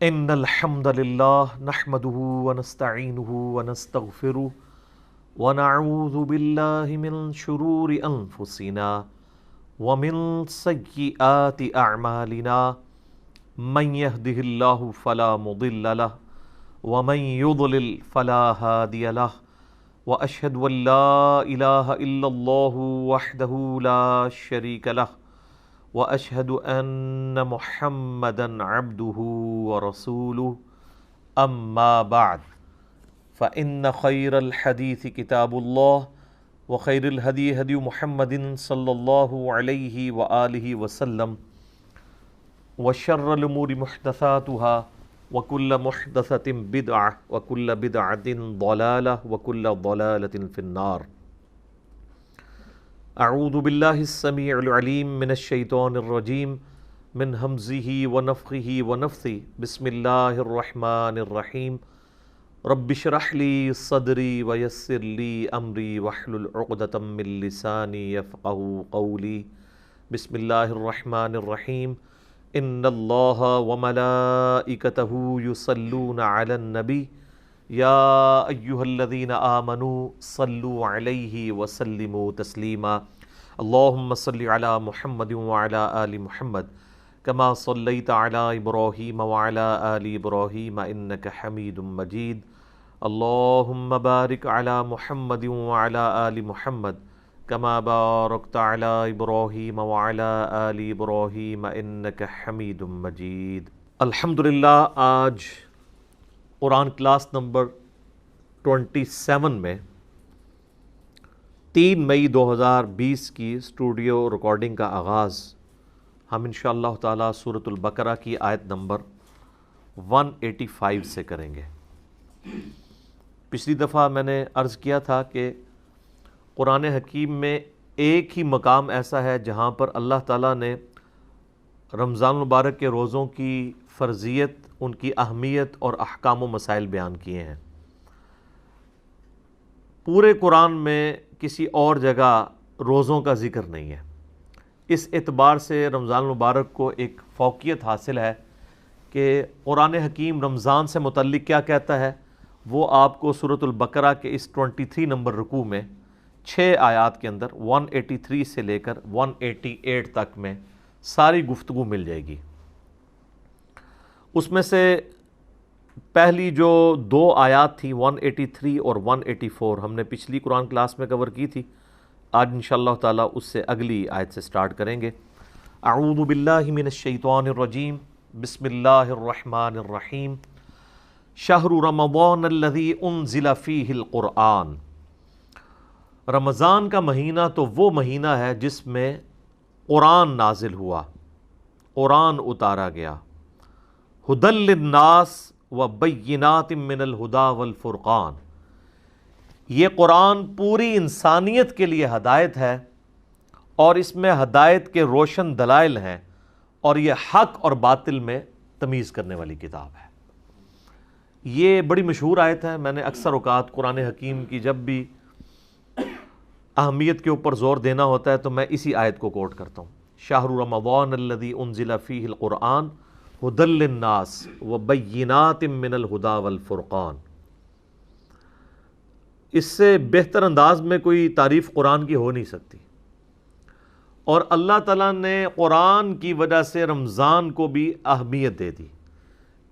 ان الحمد للہ نحمده ونستعینه ونستغفره ونعوذ باللہ من شرور انفسنا ومن سیئات اعمالنا من يهده الله فلا مضل له ومن يضلل فلا هادي له واشهد ان لا اله الا الله وحده لا شريك له واشهد ان محمدا عبده ورسوله اما بعد فان خير الحديث كتاب الله وخير الهدي هدي محمد صلى الله عليه واله وسلم وشر الامور محدثاتها وكل محدثة بدعة وكل بدعة ضلالة وكل ضلالة في النار. اعوذ باللہ السمیع العلیم من الشیطان الرجیم من ہمزہ ونفخہ ونفثہ بسم اللہ الرحمن الرحیم رب اشرح لی صدری ویسر لی امری واحلل عقدۃ من لسانی یفقہوا قولی. بسم اللہ الرحمن الرحیم ان اللہ وملائکتہ یصلون علی النبی یا ایہا الذین آمنوا صلوا علیہ وسلموا تسلیما. اللہم صلی علی محمد وعلی آل محمد کما صلیت علی ابراہیم وعلی آل ابراہیم انک حمید مجید. اللہم بارک علی محمد وعلی آل محمد کما بارکت علی ابراہیم وعلی آل ابراہیم انک حمید مجید. الحمدللہ آج قرآن کلاس نمبر 27 میں 3 مئی 2020 کی اسٹوڈیو ریکارڈنگ کا آغاز ہم انشاءاللہ تعالی سورۃ البقرہ کی آیت نمبر 185 سے کریں گے. پچھلی دفعہ میں نے عرض کیا تھا کہ قرآن حکیم میں ایک ہی مقام ایسا ہے جہاں پر اللہ تعالیٰ نے رمضان المبارک کے روزوں کی فرضیت، ان کی اہمیت اور احکام و مسائل بیان کیے ہیں. پورے قرآن میں کسی اور جگہ روزوں کا ذکر نہیں ہے. اس اعتبار سے رمضان المبارک کو ایک فوقیت حاصل ہے کہ قرآن حکیم رمضان سے متعلق کیا کہتا ہے وہ آپ کو سورۃ البقرہ کے اس 23 نمبر رکوع میں 6 آیات کے اندر 183 سے لے کر 188 تک میں ساری گفتگو مل جائے گی. اس میں سے پہلی جو 2 آیات تھی 183 اور 184 ہم نے پچھلی قرآن کلاس میں کور کی تھی. آج انشاءاللہ تعالی اس سے اگلی آیت سے سٹارٹ کریں گے. اعوذ باللہ من الشیطان الرجیم بسم اللہ الرحمن الرحیم شہر رمضان الذی انزل فیہ القرآن. رمضان کا مہینہ تو وہ مہینہ ہے جس میں قرآن نازل ہوا، قرآن اتارا گیا. ہدی للناس وبینات من الہدی والفرقان. یہ قرآن پوری انسانیت کے لیے ہدایت ہے اور اس میں ہدایت کے روشن دلائل ہیں اور یہ حق اور باطل میں تمیز کرنے والی کتاب ہے. یہ بڑی مشہور آیت ہے. میں نے اکثر اوقات قرآن حکیم کی جب بھی اہمیت کے اوپر زور دینا ہوتا ہے تو میں اسی آیت کو کوٹ کرتا ہوں. شہر رمضان الذی انزل فیہ القرآن ہدی للناس وبینات من الہدی والفرقان. اس سے بہتر انداز میں کوئی تعریف قرآن کی ہو نہیں سکتی. اور اللہ تعالیٰ نے قرآن کی وجہ سے رمضان کو بھی اہمیت دے دی،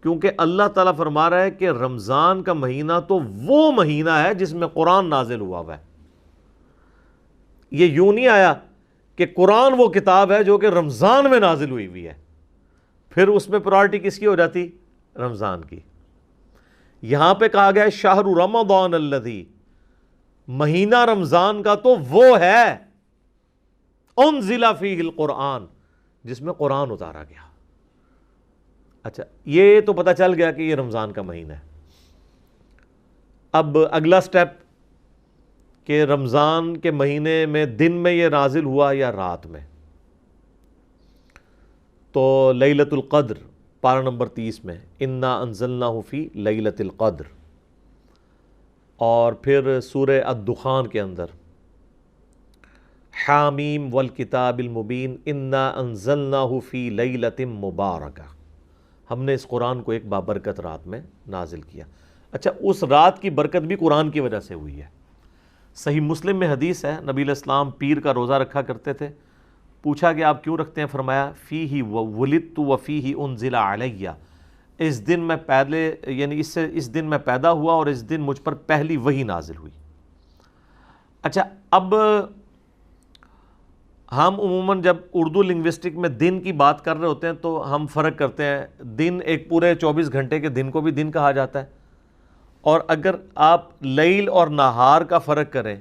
کیونکہ اللہ تعالیٰ فرما رہا ہے کہ رمضان کا مہینہ تو وہ مہینہ ہے جس میں قرآن نازل ہوا ہے. یہ یوں نہیں آیا کہ قرآن وہ کتاب ہے جو کہ رمضان میں نازل ہوئی ہوئی ہے، پھر اس میں پرائرٹی کس کی ہو جاتی؟ رمضان کی. یہاں پہ کہا گیا ہے شہر رمضان الذی، مہینہ رمضان کا تو وہ ہے انزل فیہ القرآن جس میں قرآن اتارا گیا. اچھا یہ تو پتہ چل گیا کہ یہ رمضان کا مہینہ ہے. اب اگلا سٹیپ کہ رمضان کے مہینے میں دن میں یہ نازل ہوا یا رات میں. تو لیلۃ القدر پارہ نمبر 30 میں انا انزلناہ فی لیلۃ القدر، اور پھر سورہ الدخان کے اندر حامیم والکتاب المبین انا انزلناہ فی لیلۃ مبارکہ. ہم نے اس قرآن کو ایک بابرکت رات میں نازل کیا۔ اچھا، اس رات کی برکت بھی قرآن کی وجہ سے ہوئی ہے۔ صحیح مسلم میں حدیث ہے، نبی علیہ السلام پیر کا روزہ رکھا کرتے تھے۔ پوچھا کہ آپ کیوں رکھتے ہیں؟ فرمایا فیہ ولدت وفیہ انزل علیہ، اس دن میں پہلے یعنی اس دن میں پیدا ہوا اور اس دن مجھ پر پہلی وحی نازل ہوئی۔ اچھا، اب ہم عموماً جب اردو لنگوسٹک میں دن کی بات کر رہے ہوتے ہیں تو ہم فرق کرتے ہیں، دن ایک پورے 24 گھنٹے کے دن کو بھی دن کہا جاتا ہے، اور اگر آپ لیل اور نہار کا فرق کریں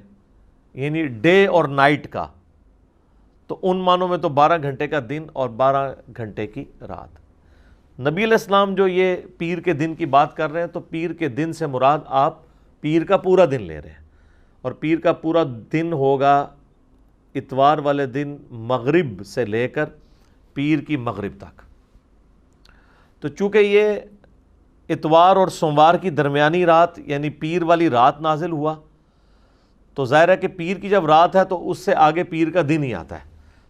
یعنی ڈے اور نائٹ کا، تو ان معنوں میں تو 12 گھنٹے کا دن اور 12 گھنٹے کی رات۔ نبی علیہ السلام جو یہ پیر کے دن کی بات کر رہے ہیں تو پیر کے دن سے مراد آپ پیر کا پورا دن لے رہے ہیں، اور پیر کا پورا دن ہوگا اتوار والے دن مغرب سے لے کر پیر کی مغرب تک۔ تو چونکہ یہ اتوار اور سوموار کی درمیانی رات یعنی پیر والی رات نازل ہوا، تو ظاہر ہے کہ پیر کی جب رات ہے تو اس سے آگے پیر کا دن ہی آتا ہے،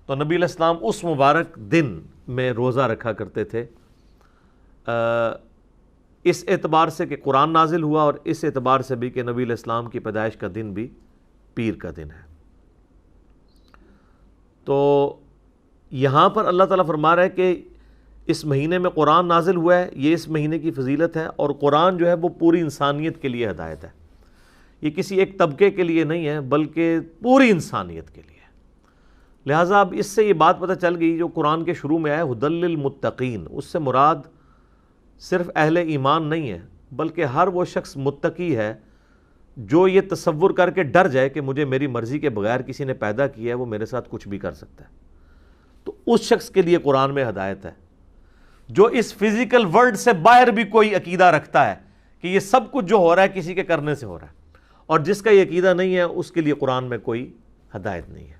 تو نبی علیہ السلام اس مبارک دن میں روزہ رکھا کرتے تھے، اس اعتبار سے کہ قرآن نازل ہوا، اور اس اعتبار سے بھی کہ نبی علیہ السلام کی پیدائش کا دن بھی پیر کا دن ہے۔ تو یہاں پر اللہ تعالیٰ فرما رہا ہے کہ اس مہینے میں قرآن نازل ہوا ہے، یہ اس مہینے کی فضیلت ہے، اور قرآن جو ہے وہ پوری انسانیت کے لیے ہدایت ہے، یہ کسی ایک طبقے کے لیے نہیں ہے بلکہ پوری انسانیت کے لیے۔ لہٰذا اب اس سے یہ بات پتہ چل گئی جو قرآن کے شروع میں آیا ہدی للمتقین، اس سے مراد صرف اہل ایمان نہیں ہے بلکہ ہر وہ شخص متقی ہے جو یہ تصور کر کے ڈر جائے کہ مجھے میری مرضی کے بغیر کسی نے پیدا کیا ہے، وہ میرے ساتھ کچھ بھی کر سکتا ہے، تو اس شخص کے لیے قرآن میں ہدایت ہے۔ جو اس فزیکل ورلڈ سے باہر بھی کوئی عقیدہ رکھتا ہے کہ یہ سب کچھ جو ہو رہا ہے کسی کے کرنے سے ہو رہا ہے، اور جس کا یہ عقیدہ نہیں ہے اس کے لیے قرآن میں کوئی ہدایت نہیں ہے۔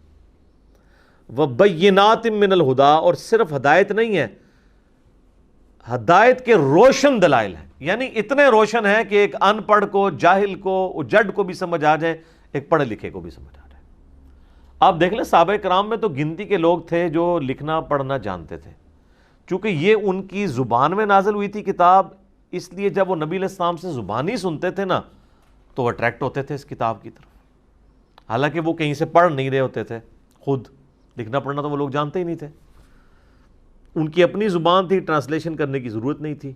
وَبَيِّنَاتٍ مِّنَ الْهُدَىٰ، اور صرف ہدایت نہیں ہے، ہدایت کے روشن دلائل ہیں، یعنی اتنے روشن ہیں کہ ایک ان پڑھ کو، جاہل کو، جڈ کو بھی سمجھ آ جائے، ایک پڑھے لکھے کو بھی سمجھ آ جائے۔ آپ دیکھ لیں صحابہ کرام میں تو گنتی کے لوگ تھے جو لکھنا پڑھنا جانتے تھے، چونکہ یہ ان کی زبان میں نازل ہوئی تھی کتاب، اس لیے جب وہ نبی علیہ السلام سے زبانی سنتے تھے نا تو وہ اٹریکٹ ہوتے تھے اس کتاب کی طرف، حالانکہ وہ کہیں سے پڑھ نہیں رہے ہوتے تھے، خود لکھنا پڑھنا تو وہ لوگ جانتے ہی نہیں تھے، ان کی اپنی زبان تھی، ٹرانسلیشن کرنے کی ضرورت نہیں تھی۔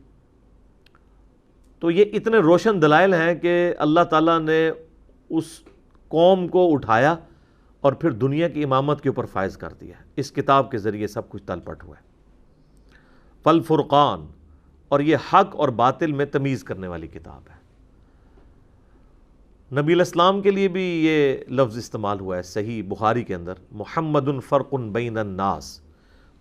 تو یہ اتنے روشن دلائل ہیں کہ اللہ تعالیٰ نے اس قوم کو اٹھایا اور پھر دنیا کی امامت کے اوپر فائز کر دیا، اس کتاب کے ذریعے سب کچھ تلپٹ ہوا ہے۔ فالفرقان، اور یہ حق اور باطل میں تمیز کرنے والی کتاب ہے۔ نبی علیہ السلام کے لیے بھی یہ لفظ استعمال ہوا ہے صحیح بخاری کے اندر، محمد فرق بین الناس،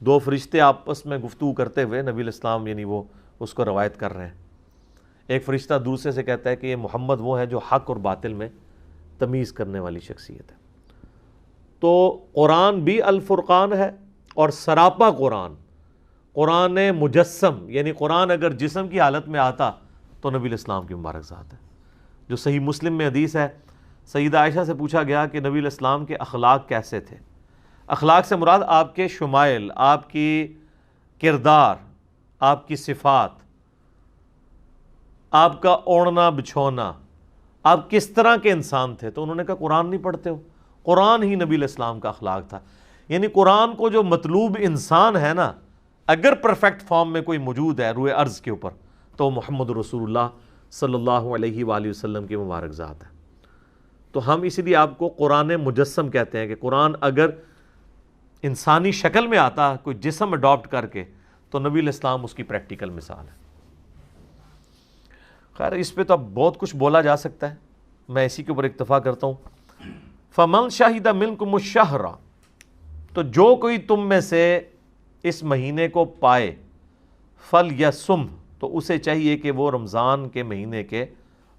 دو فرشتے آپس میں گفتگو کرتے ہوئے نبی علیہ السلام یعنی وہ اس کو روایت کر رہے ہیں، ایک فرشتہ دوسرے سے کہتا ہے کہ یہ محمد وہ ہے جو حق اور باطل میں تمیز کرنے والی شخصیت ہے۔ تو قرآن بھی الفرقان ہے، اور سراپا قرآن، قرآن مجسم، یعنی قرآن اگر جسم کی حالت میں آتا تو نبی علیہ السلام کی مبارک ذات ہے۔ جو صحیح مسلم میں حدیث ہے، سیدہ عائشہ سے پوچھا گیا کہ نبی علیہ السلام کے اخلاق کیسے تھے؟ اخلاق سے مراد آپ کے شمائل، آپ کی کردار، آپ کی صفات، آپ کا اوڑھنا بچھونا، آپ کس طرح کے انسان تھے؟ تو انہوں نے کہا قرآن نہیں پڑھتے ہو؟ قرآن ہی نبی علیہ السلام کا اخلاق تھا، یعنی قرآن کو جو مطلوب انسان ہے نا، اگر پرفیکٹ فارم میں کوئی موجود ہے روئے ارض کے اوپر تو وہ محمد رسول اللہ صلی اللہ علیہ وآلہ وسلم کی مبارک ذات ہے۔ تو ہم اسی لیے آپ کو قرآن مجسم کہتے ہیں کہ قرآن اگر انسانی شکل میں آتا کوئی جسم اڈاپٹ کر کے تو نبی علیہ السلام اس کی پریکٹیکل مثال ہے۔ خیر اس پہ تو اب بہت کچھ بولا جا سکتا ہے، میں اسی کے اوپر اکتفا کرتا ہوں۔ فَمَنْ شَهِدَ مِنْكُمُ الشَّهْرَ، تو جو کوئی تم میں سے اس مہینے کو پائے، فَلْيَصُمْ، تو اسے چاہیے کہ وہ رمضان کے مہینے کے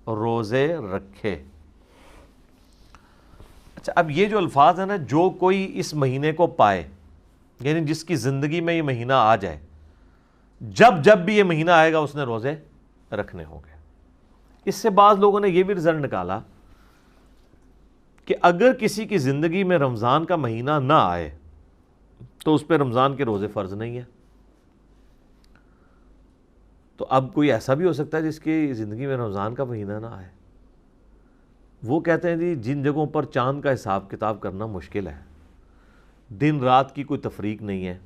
روزے رکھے۔ اچھا اب یہ جو الفاظ ہیں نا، جو کوئی اس مہینے کو پائے، یعنی جس کی زندگی میں یہ مہینہ آ جائے، جب بھی یہ مہینہ آئے گا اس نے روزے رکھنے ہوں گے۔ اس سے بعض لوگوں نے یہ بھی رزلٹ نکالا کہ اگر کسی کی زندگی میں رمضان کا مہینہ نہ آئے تو اس پہ رمضان کے روزے فرض نہیں ہیں۔ تو اب کوئی ایسا بھی ہو سکتا ہے جس کی زندگی میں رمضان کا مہینہ نہ آئے. وہ کہتے ہیں جی جن جگہوں پر چاند کا حساب کتاب کرنا مشکل ہے, دن رات کی کوئی تفریق نہیں ہے,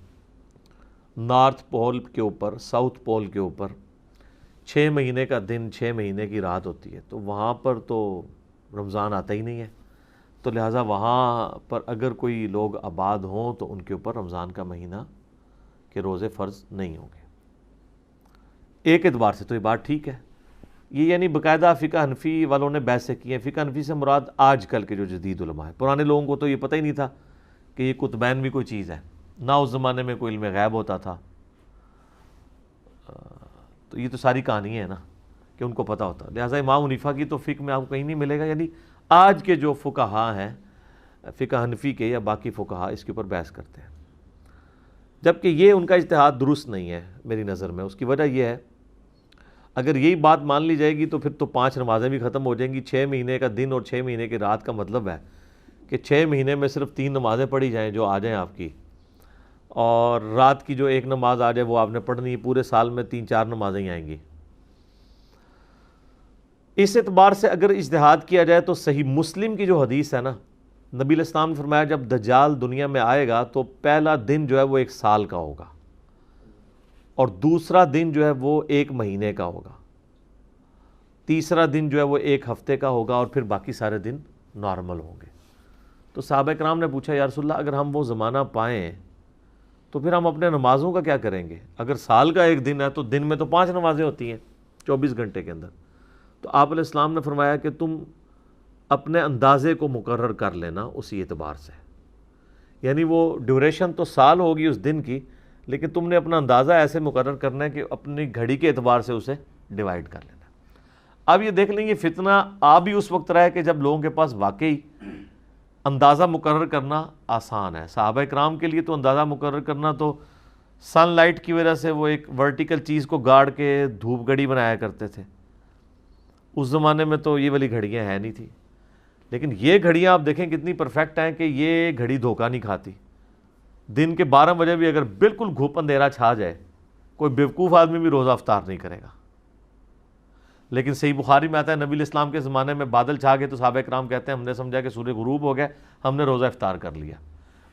نارتھ پول کے اوپر ساؤتھ پول کے اوپر 6 مہینے کا دن 6 مہینے کی رات ہوتی ہے, تو وہاں پر تو رمضان آتا ہی نہیں ہے. تو لہٰذا وہاں پر اگر کوئی لوگ آباد ہوں تو ان کے اوپر رمضان کا مہینہ کے روزے فرض نہیں ہوں گے. ایک اعتبار سے تو یہ بات ٹھیک ہے. یہ یعنی باقاعدہ فقہ حنفی والوں نے بحثیں کی ہیں. فقہ حنفی سے مراد آج کل کے جو جدید علماء ہیں. پرانے لوگوں کو تو یہ پتہ ہی نہیں تھا کہ یہ قطبین بھی کوئی چیز ہے, نہ اس زمانے میں کوئی علم غیب ہوتا تھا. تو یہ تو ساری کہانی ہے نا کہ ان کو پتہ ہوتا. لہٰذا امام حنیفہ کی تو فقہ میں آپ کو کہیں نہیں ملے گا. یعنی آج کے جو فقہا ہیں فقہ حنفی کے یا باقی فقہا اس کے اوپر بحث کرتے ہیں, جبکہ یہ ان کا اجتہاد درست نہیں ہے میری نظر میں. اس کی وجہ یہ ہے, اگر یہی بات مان لی جائے گی تو پھر تو 5 نمازیں بھی ختم ہو جائیں گی. 6 مہینے کا دن اور 6 مہینے کی رات کا مطلب ہے کہ 6 مہینے میں صرف 3 نمازیں پڑھی جائیں جو آ جائیں آپ کی, اور رات کی جو 1 نماز آ جائے وہ آپ نے پڑھنی ہے. پورے سال میں 3-4 نمازیں ہی آئیں گی. اس اعتبار سے اگر اجتہاد کیا جائے تو صحیح مسلم کی جو حدیث ہے نا, نبی علیہ السلام نے فرمایا جب دجال دنیا میں آئے گا تو پہلا دن جو ہے وہ 1 سال کا ہوگا, اور دوسرا دن جو ہے وہ 1 مہینے کا ہوگا, تیسرا دن جو ہے وہ 1 ہفتے کا ہوگا, اور پھر باقی سارے دن نارمل ہوں گے. تو صحابہ کرام نے پوچھا یا رسول اللہ اگر ہم وہ زمانہ پائیں تو پھر ہم اپنے نمازوں کا کیا کریں گے؟ اگر سال کا 1 دن ہے تو دن میں تو 5 نمازیں ہوتی ہیں 24 گھنٹے کے اندر. تو آپ علیہ السلام نے فرمایا کہ تم اپنے اندازے کو مقرر کر لینا اسی اعتبار سے. یعنی وہ ڈیوریشن تو سال ہوگی اس دن کی, لیکن تم نے اپنا اندازہ ایسے مقرر کرنا ہے کہ اپنی گھڑی کے اعتبار سے اسے ڈیوائیڈ کر لینا. اب یہ دیکھ لیں, یہ فتنہ آ بھی اس وقت رہا ہے کہ جب لوگوں کے پاس واقعی اندازہ مقرر کرنا آسان ہے. صحابہ کرام کے لیے تو اندازہ مقرر کرنا تو سن لائٹ کی وجہ سے وہ ایک ورٹیکل چیز کو گاڑ کے دھوپ گھڑی بنایا کرتے تھے. اس زمانے میں تو یہ والی گھڑیاں ہیں نہیں تھی, لیکن یہ گھڑیاں آپ دیکھیں کتنی پرفیکٹ ہیں کہ یہ گھڑی دھوکہ نہیں کھاتی. دن کے 12 بجے بھی اگر بالکل گھوپ اندھیرا چھا جائے کوئی بیوقوف آدمی بھی روزہ افطار نہیں کرے گا. لیکن صحیح بخاری میں آتا ہے نبی علیہ السلام کے زمانے میں بادل چھا گئے تو صحابہ کرام کہتے ہیں ہم نے سمجھا کہ سورج غروب ہو گیا, ہم نے روزہ افطار کر لیا.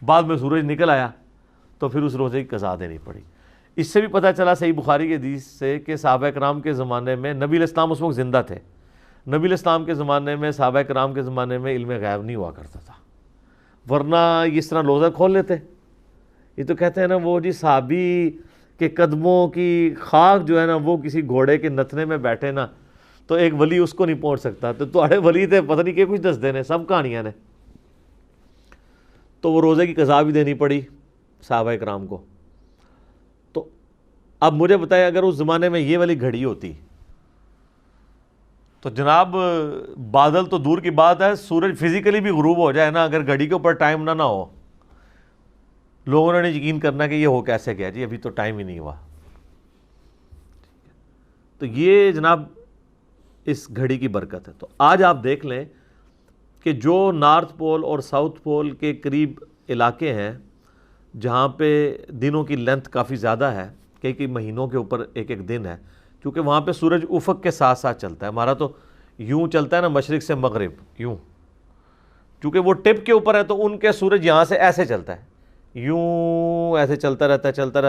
بعد میں سورج نکل آیا تو پھر اس روزے کی قضا دینی پڑی. اس سے بھی پتہ چلا صحیح بخاری کی حدیث سے کہ صحابہ کرام کے زمانے میں نبی علیہ السلام اس وقت زندہ تھے. نبی علیہ السلام کے زمانے میں صحابہ کرام کے زمانے میں علم غیب نہیں ہوا کرتا تھا, ورنہ اس طرح روزہ کھول لیتے. یہ تو کہتے ہیں نا وہ جی صحابی کے قدموں کی خاک جو ہے نا وہ کسی گھوڑے کے نتنے میں بیٹھے نا تو ایک ولی اس کو نہیں پہنچ سکتا. تو تھوڑے ولی تھے پتہ نہیں کہ کچھ دس دینے سب کہانیاں نے. تو وہ روزے کی قضا بھی دینی پڑی صحابہ کرام کو. تو اب مجھے بتائیں اگر اس زمانے میں یہ والی گھڑی ہوتی تو جناب بادل تو دور کی بات ہے, سورج فزیکلی بھی غروب ہو جائے نا, اگر گھڑی کے اوپر ٹائم نہ ہو, لوگوں نے یقین کرنا کہ یہ ہو کیسے گیا جی, ابھی تو ٹائم ہی نہیں ہوا. تو یہ جناب اس گھڑی کی برکت ہے. تو آج آپ دیکھ لیں کہ جو نارتھ پول اور ساؤتھ پول کے قریب علاقے ہیں جہاں پہ دنوں کی لینتھ کافی زیادہ ہے, کئی مہینوں کے اوپر ایک دن ہے, کیونکہ وہاں پہ سورج افق کے ساتھ ساتھ چلتا ہے. ہمارا تو یوں چلتا ہے نا مشرق سے مغرب یوں, چونکہ وہ ٹپ کے اوپر ہے تو ان کے سورج یہاں سے ایسے چلتا ہے, یوں ایسے چلتا رہتا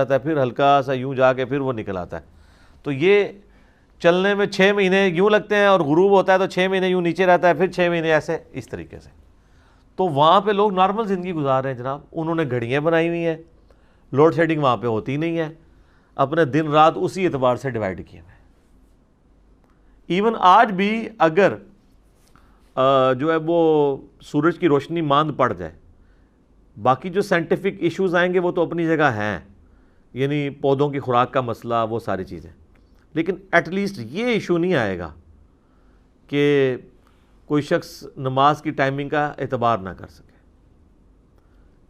ہے, پھر ہلکا سا یوں جا کے پھر وہ نکل آتا ہے. تو یہ چلنے میں 6 مہینے یوں لگتے ہیں, اور غروب ہوتا ہے تو 6 مہینے یوں نیچے رہتا ہے, پھر 6 مہینے ایسے اس طریقے سے. تو وہاں پہ لوگ نارمل زندگی گزار رہے ہیں جناب. انہوں نے گھڑیاں بنائی ہوئی ہیں, لوڈ شیڈنگ وہاں پہ ہوتی نہیں ہے, اپنے دن رات اسی اعتبار سے ڈیوائیڈ کیے ہوئے. ایون آج بھی اگر جو ہے وہ سورج کی روشنی ماند پڑ جائے, باقی جو سائنٹیفک ایشوز آئیں گے وہ تو اپنی جگہ ہیں, یعنی پودوں کی خوراک کا مسئلہ وہ ساری چیزیں, لیکن ایٹ لیسٹ یہ ایشو نہیں آئے گا کہ کوئی شخص نماز کی ٹائمنگ کا اعتبار نہ کر سکے.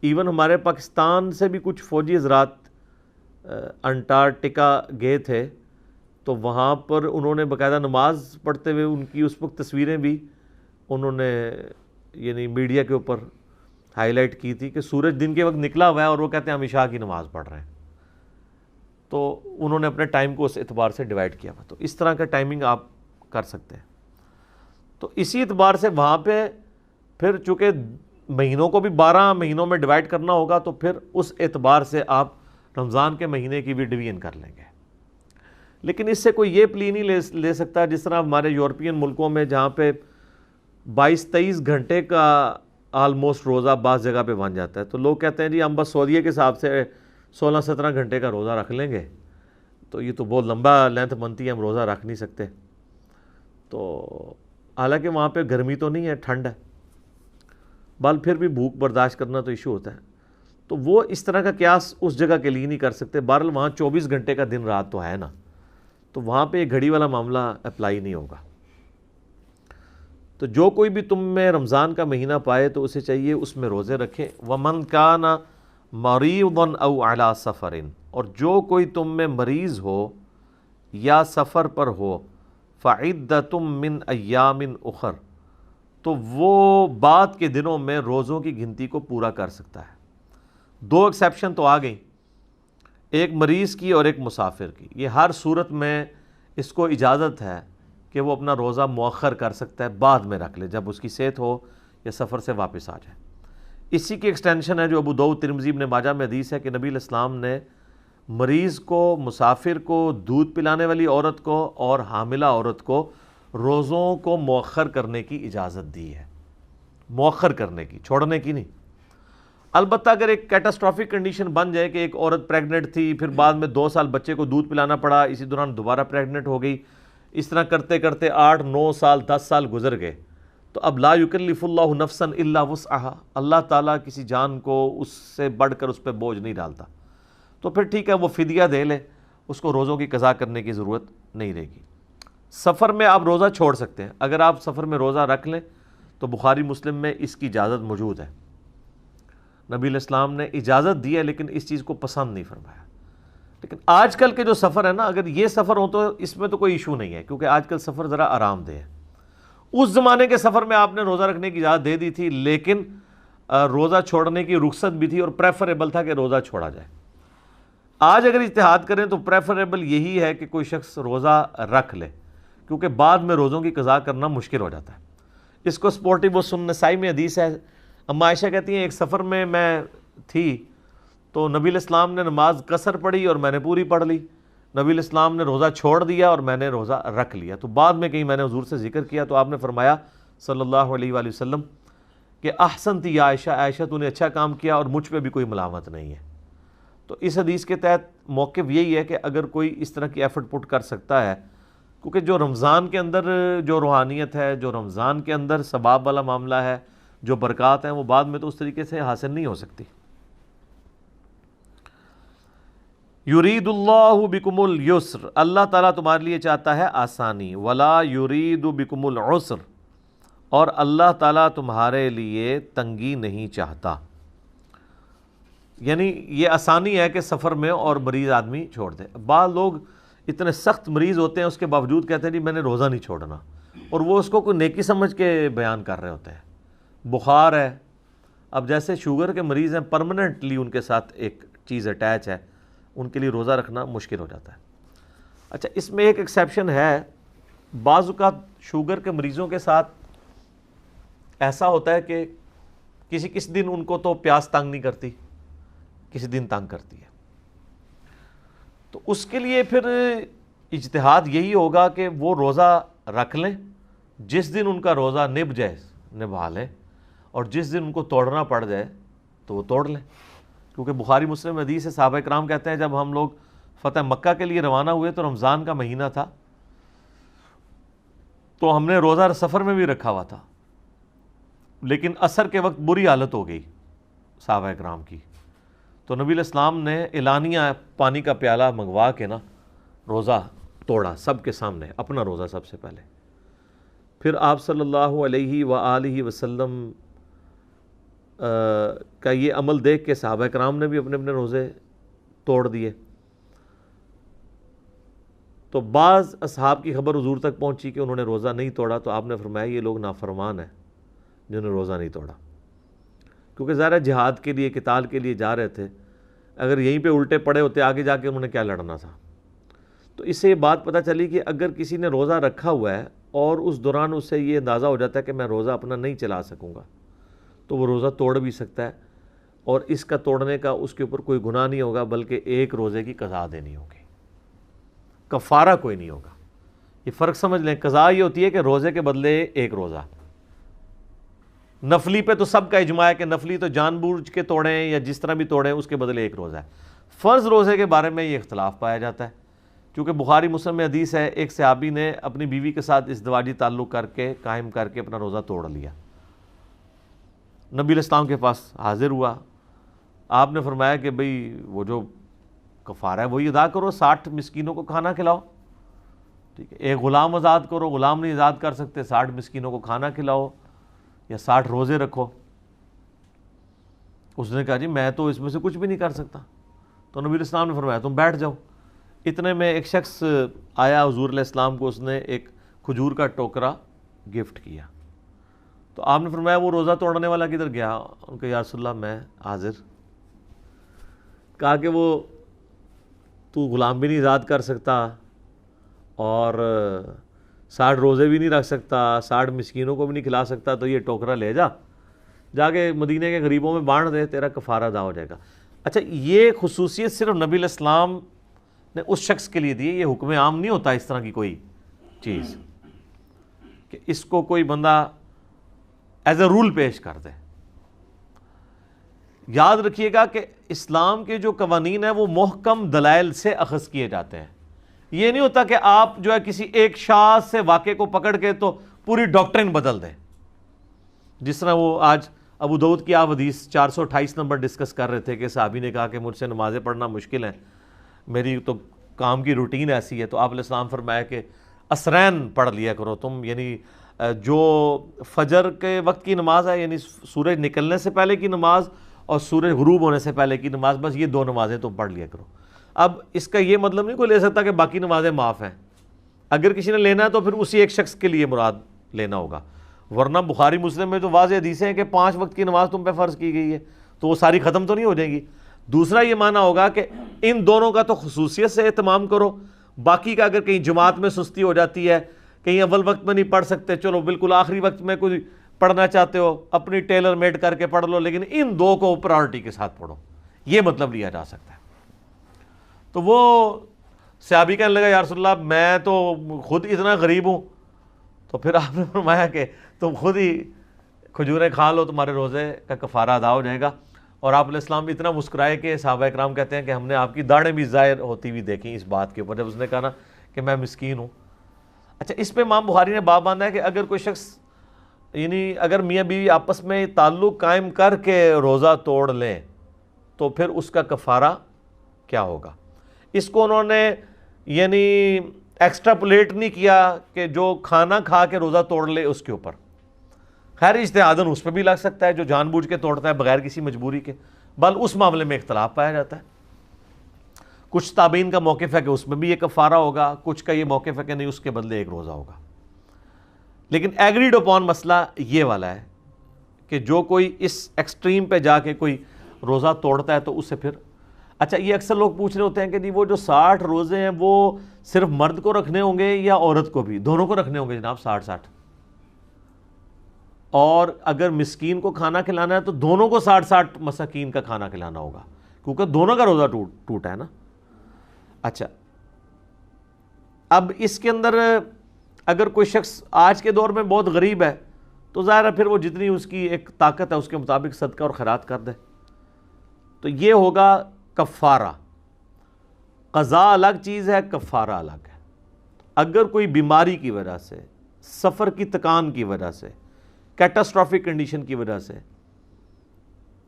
ایون ہمارے پاکستان سے بھی کچھ فوجی حضرات انٹارکٹیکا گئے تھے, تو وہاں پر انہوں نے باقاعدہ نماز پڑھتے ہوئے ان کی اس وقت تصویریں بھی انہوں نے یعنی میڈیا کے اوپر ہائی لائٹ کی تھی کہ سورج دن کے وقت نکلا ہوا ہے اور وہ کہتے ہیں ہم عشاء کی نماز پڑھ رہے ہیں. تو انہوں نے اپنے ٹائم کو اس اعتبار سے ڈیوائڈ کیا ہوا. تو اس طرح کا ٹائمنگ آپ کر سکتے ہیں. تو اسی اعتبار سے وہاں پہ پھر چونکہ مہینوں کو بھی 12 مہینوں میں ڈیوائڈ کرنا ہوگا، تو پھر اس اعتبار سے آپ رمضان کے مہینے کی بھی ڈویژن کر لیں گے. لیکن اس سے کوئی یہ پلی نہیں لے سکتا جس طرح ہمارے یورپین ملکوں میں جہاں پہ 22-23 گھنٹے کا آلموسٹ روزہ بعض جگہ پہ بن جاتا ہے. تو لوگ کہتے ہیں جی ہم بس سعودیہ کے حساب سے 16-17 گھنٹے کا روزہ رکھ لیں گے. تو یہ تو بہت لمبا لینتھ بنتی ہے، ہم روزہ رکھ نہیں سکتے. تو حالانکہ وہاں پہ گرمی تو نہیں ہے، ٹھنڈ ہے، بل پھر بھی بھوک برداشت کرنا تو ایشو ہوتا ہے. تو وہ اس طرح کا قیاس اس جگہ کے لیے نہیں کر سکتے. بہرحال وہاں 24 گھنٹے کا دن رات تو ہے نا، تو وہاں پہ یہ گھڑی والا معاملہ اپلائی نہیں ہوگا. تو جو کوئی بھی تم میں رمضان کا مہینہ پائے تو اسے چاہیے اس میں روزے رکھے. وَمَنْ كَانَ مَرِيضًا أَوْ عَلَى سَفَرٍ، اور جو کوئی تم میں مریض ہو یا سفر پر ہو، فَعِدَّةٌ مِّنْ أَيَّامٍ أُخَرَ، تو وہ بعد کے دنوں میں روزوں کی گنتی کو پورا کر سکتا ہے. 2 ایکسیپشن تو آ گئیں، ایک مریض کی اور ایک مسافر کی. یہ ہر صورت میں اس کو اجازت ہے کہ وہ اپنا روزہ مؤخر کر سکتا ہے، بعد میں رکھ لے جب اس کی صحت ہو یا سفر سے واپس آ جائے. اسی کی ایکسٹینشن ہے جو ابو داؤد، ترمذی، ابن ماجہ میں حدیث ہے کہ نبی علیہ السلام نے مریض کو، مسافر کو، دودھ پلانے والی عورت کو اور حاملہ عورت کو روزوں کو مؤخر کرنے کی اجازت دی ہے. مؤخر کرنے کی، چھوڑنے کی نہیں. البتہ اگر ایک کیٹاسٹرافک کنڈیشن بن جائے کہ ایک عورت پریگننٹ تھی، پھر بعد میں 2 سال بچے کو دودھ پلانا پڑا، اسی دوران دوبارہ پریگننٹ ہو گئی، اس طرح کرتے کرتے 8-9 سال 10 سال گزر گئے، تو اب لا یکلف اللہ نفسا الا وسعها، اللہ تعالیٰ کسی جان کو اس سے بڑھ کر اس پہ بوجھ نہیں ڈالتا. تو پھر ٹھیک ہے، وہ فدیہ دے لے، اس کو روزوں کی قضا کرنے کی ضرورت نہیں رہے گی. سفر میں آپ روزہ چھوڑ سکتے ہیں. اگر آپ سفر میں روزہ رکھ لیں تو بخاری مسلم میں اس کی اجازت موجود ہے. نبی علیہ السلام نے اجازت دی ہے لیکن اس چیز کو پسند نہیں فرمایا. لیکن آج کل کے جو سفر ہے نا، اگر یہ سفر ہو تو اس میں تو کوئی ایشو نہیں ہے، کیونکہ آج کل سفر ذرا آرام دہ ہے. اس زمانے کے سفر میں آپ نے روزہ رکھنے کی اجازت دے دی تھی، لیکن روزہ چھوڑنے کی رخصت بھی تھی اور پریفریبل تھا کہ روزہ چھوڑا جائے. آج اگر اجتہاد کریں تو پریفریبل یہی ہے کہ کوئی شخص روزہ رکھ لے، کیونکہ بعد میں روزوں کی قضا کرنا مشکل ہو جاتا ہے. اس کو سپورٹیو سنن نسائی میں حدیث ہے. اما عائشہ کہتی ہیں ایک سفر میں تھی تو نبی علیہ السلام نے نماز قصر پڑھی اور میں نے پوری پڑھ لی. نبی علیہ السلام نے روزہ چھوڑ دیا اور میں نے روزہ رکھ لیا. تو بعد میں کہیں میں نے حضور سے ذکر کیا تو آپ نے فرمایا صلی اللہ علیہ وآلہ وسلم کہ احسنتی یا عائشہ، عائشہ تو نے اچھا کام کیا اور مجھ پہ بھی کوئی ملامت نہیں ہے. تو اس حدیث کے تحت موقف یہی ہے کہ اگر کوئی اس طرح کی ایفرٹ پٹ کر سکتا ہے، کیونکہ جو رمضان کے اندر جو روحانیت ہے، جو رمضان کے اندر ثواب والا معاملہ ہے، جو برکات ہیں، وہ بعد میں تو اس طریقے سے حاصل نہیں ہو سکتی. یرید اللہ بکم اليسر، اللہ تعالیٰ تمہارے لیے چاہتا ہے آسانی. ولا یرید بکم العسر، اور اللہ تعالیٰ تمہارے لیے تنگی نہیں چاہتا. یعنی یہ آسانی ہے کہ سفر میں اور مریض آدمی چھوڑ دے. بعض لوگ اتنے سخت مریض ہوتے ہیں، اس کے باوجود کہتے ہیں جی میں نے روزہ نہیں چھوڑنا، اور وہ اس کو کوئی نیکی سمجھ کے بیان کر رہے ہوتے ہیں. بخار ہے، اب جیسے شوگر کے مریض ہیں، پرماننٹلی ان کے ساتھ ایک چیز اٹیچ ہے، ان کے لیے روزہ رکھنا مشکل ہو جاتا ہے. اچھا، اس میں ایک ایکسیپشن ہے. بعض اوقات شوگر کے مریضوں کے ساتھ ایسا ہوتا ہے کہ کسی دن ان کو تو پیاس تنگ نہیں کرتی، کسی دن تنگ کرتی ہے. تو اس کے لیے پھر اجتہاد یہی ہوگا کہ وہ روزہ رکھ لیں، جس دن ان کا روزہ نبھ جائے نبھا لیں، اور جس دن ان کو توڑنا پڑ جائے تو وہ توڑ لیں. کیونکہ بخاری مسلم حدیث ہے، صحابہ کرام کہتے ہیں جب ہم لوگ فتح مکہ کے لیے روانہ ہوئے تو رمضان کا مہینہ تھا، تو ہم نے روزہ سفر میں بھی رکھا ہوا تھا، لیکن عصر کے وقت بری حالت ہو گئی صحابہ کرام کی. تو نبی علیہ السلام نے اعلانیہ پانی کا پیالہ منگوا کے نا روزہ توڑا سب کے سامنے، اپنا روزہ سب سے پہلے. پھر آپ صلی اللہ علیہ وآلہ وسلم کا یہ عمل دیکھ کے صحابہ کرام نے بھی اپنے اپنے روزے توڑ دیے. تو بعض اصحاب کی خبر حضور تک پہنچی کہ انہوں نے روزہ نہیں توڑا، تو آپ نے فرمایا یہ لوگ نافرمان ہیں جنہوں نے روزہ نہیں توڑا. کیونکہ ظاہر جہاد کے لیے، قتال کے لیے جا رہے تھے، اگر یہیں پہ الٹے پڑے ہوتے آگے جا کے انہوں نے کیا لڑنا تھا۔ تو اس سے یہ بات پتہ چلی کہ اگر کسی نے روزہ رکھا ہوا ہے اور اس دوران اس سے یہ اندازہ ہو جاتا ہے کہ میں روزہ اپنا نہیں چلا سکوں گا، تو وہ روزہ توڑ بھی سکتا ہے، اور اس کا توڑنے کا اس کے اوپر کوئی گناہ نہیں ہوگا، بلکہ ایک روزے کی قضا دینی ہوگی، کفارہ کوئی نہیں ہوگا۔ یہ فرق سمجھ لیں، قضا یہ ہوتی ہے کہ روزے کے بدلے ایک روزہ۔ نفلی پہ تو سب کا اجماع ہے کہ نفلی تو جان بوجھ کے توڑیں یا جس طرح بھی توڑیں، اس کے بدلے ایک روزہ ہے۔ فرض روزے کے بارے میں یہ اختلاف پایا جاتا ہے، کیونکہ بخاری مسلم میں حدیث ہے، ایک صحابی نے اپنی بیوی کے ساتھ ازدواجی تعلق کر کے قائم کر کے اپنا روزہ توڑ لیا، نبی علیہ السلام کے پاس حاضر ہوا، آپ نے فرمایا کہ بھئی وہ جو کفارہ ہے وہی ادا کرو، 60 مسکینوں کو کھانا کھلاؤ، ٹھیک ہے، ایک غلام آزاد کرو، غلام نہیں آزاد کر سکتے، 60 مسکینوں کو کھانا کھلاؤ یا 60 روزے رکھو۔ اس نے کہا جی میں تو اس میں سے کچھ بھی نہیں کر سکتا۔ تو نبی علیہ السلام نے فرمایا تم بیٹھ جاؤ۔ اتنے میں ایک شخص آیا حضور علیہ السلام کو، اس نے ایک کھجور کا ٹوکرا گفٹ کیا، تو آپ نے فرمایا وہ روزہ توڑنے والا کدھر گیا؟ ان کا یا رسول اللہ میں حاضر۔ کہا کہ وہ تو غلام بھی نہیں آزاد کر سکتا اور 60 روزے بھی نہیں رکھ سکتا، 60 مسکینوں کو بھی نہیں کھلا سکتا، تو یہ ٹوکرا لے جا کے مدینے کے غریبوں میں بانٹ دے، تیرا کفارہ ادا ہو جائے گا۔ اچھا، یہ خصوصیت صرف نبی علیہ السلام نے اس شخص کے لیے دی، یہ حکم عام نہیں ہوتا اس طرح کی کوئی چیز کہ اس کو کوئی بندہ ایز اے رول پیش کر دے۔ یاد رکھیے گا کہ اسلام کے جو قوانین ہیں وہ محکم دلائل سے اخذ کیے جاتے ہیں۔ یہ نہیں ہوتا کہ آپ جو ہے کسی ایک شاذ سے واقعے کو پکڑ کے تو پوری ڈاکٹرن بدل دیں، جس طرح وہ آج ابو داؤد کی آپ حدیث 428 نمبر ڈسکس کر رہے تھے کہ صحابی نے کہا کہ مجھ سے نمازیں پڑھنا مشکل ہے، میری تو کام کی روٹین ایسی ہے، تو آپ علیہ السلام فرمایا کہ اسرین پڑھ لیا کرو تم، یعنی جو فجر کے وقت کی نماز ہے، یعنی سورج نکلنے سے پہلے کی نماز اور سورج غروب ہونے سے پہلے کی نماز، بس یہ 2 نمازیں تم پڑھ لیا کرو۔ اب اس کا یہ مطلب نہیں کوئی لے سکتا کہ باقی نمازیں معاف ہیں، اگر کسی نے لینا ہے تو پھر اسی ایک شخص کے لیے مراد لینا ہوگا، ورنہ بخاری مسلم میں تو واضح حدیثیں ہیں کہ 5 وقت کی نماز تم پہ فرض کی گئی ہے، تو وہ ساری ختم تو نہیں ہو جائیں گی۔ دوسرا یہ معنی ہوگا کہ ان دونوں کا تو خصوصیت سے اہتمام کرو، باقی کا اگر کہیں جماعت میں سستی ہو جاتی ہے، کہیں اول وقت میں نہیں پڑھ سکتے، چلو بالکل آخری وقت میں کوئی پڑھنا چاہتے ہو اپنی ٹیلر میڈ کر کے پڑھ لو، لیکن ان 2 کو پرائورٹی کے ساتھ پڑھو، یہ مطلب لیا جا سکتا ہے۔ تو وہ صحابی کہنے لگا یا رسول اللہ میں تو خود اتنا غریب ہوں، تو پھر آپ نے فرمایا کہ تم خود ہی کھجوریں کھا لو، تمہارے روزے کا کفارہ ادا ہو جائے گا۔ اور آپ علیہ السلام بھی اتنا مسکرائے کہ صحابہ اکرام کہتے ہیں کہ ہم نے آپ کی داڑھیں بھی ظاہر ہوتی ہوئی دیکھیں اس بات کے اوپر، جب اس نے کہا نا کہ میں مسکین ہوں۔ اچھا، اس پہ امام بخاری نے باب باندھا ہے کہ اگر کوئی شخص، یعنی اگر میاں بیوی آپس میں تعلق قائم کر کے روزہ توڑ لیں تو پھر اس کا کفارہ کیا ہوگا۔ اس کو انہوں نے یعنی ایکسٹراپولیٹ نہیں کیا کہ جو کھانا کھا کے روزہ توڑ لے اس کے اوپر، خیر اجتہاداً اس پہ بھی لگ سکتا ہے جو جان بوجھ کے توڑتا ہے بغیر کسی مجبوری کے، بل اس معاملے میں اختلاف پایا جاتا ہے۔ کچھ تابعین کا موقف ہے کہ اس میں بھی یہ کفارہ ہوگا، کچھ کا یہ موقف ہے کہ نہیں، اس کے بدلے ایک روزہ ہوگا۔ لیکن ایگریڈ اپون مسئلہ یہ والا ہے کہ جو کوئی اس ایکسٹریم پہ جا کے کوئی روزہ توڑتا ہے تو اس سے پھر، اچھا یہ اکثر لوگ پوچھ رہے ہوتے ہیں کہ جی وہ جو 60 روزے ہیں وہ صرف مرد کو رکھنے ہوں گے یا عورت کو بھی؟ دونوں کو رکھنے ہوں گے جناب، 60 اور اگر مسکین کو کھانا کھلانا ہے تو دونوں کو 60 مساکین کا کھانا کھلانا ہوگا، کیونکہ دونوں کا روزہ ٹوٹا ہے نا۔ اچھا، اب اس کے اندر اگر کوئی شخص آج کے دور میں بہت غریب ہے تو ظاہر ہے پھر وہ جتنی اس کی ایک طاقت ہے اس کے مطابق صدقہ اور خیرات کر دے، تو یہ ہوگا کفارہ۔ قضاء الگ چیز ہے، کفارہ الگ ہے۔ اگر کوئی بیماری کی وجہ سے، سفر کی تکان کی وجہ سے، کیٹاسٹرافک کنڈیشن کی وجہ سے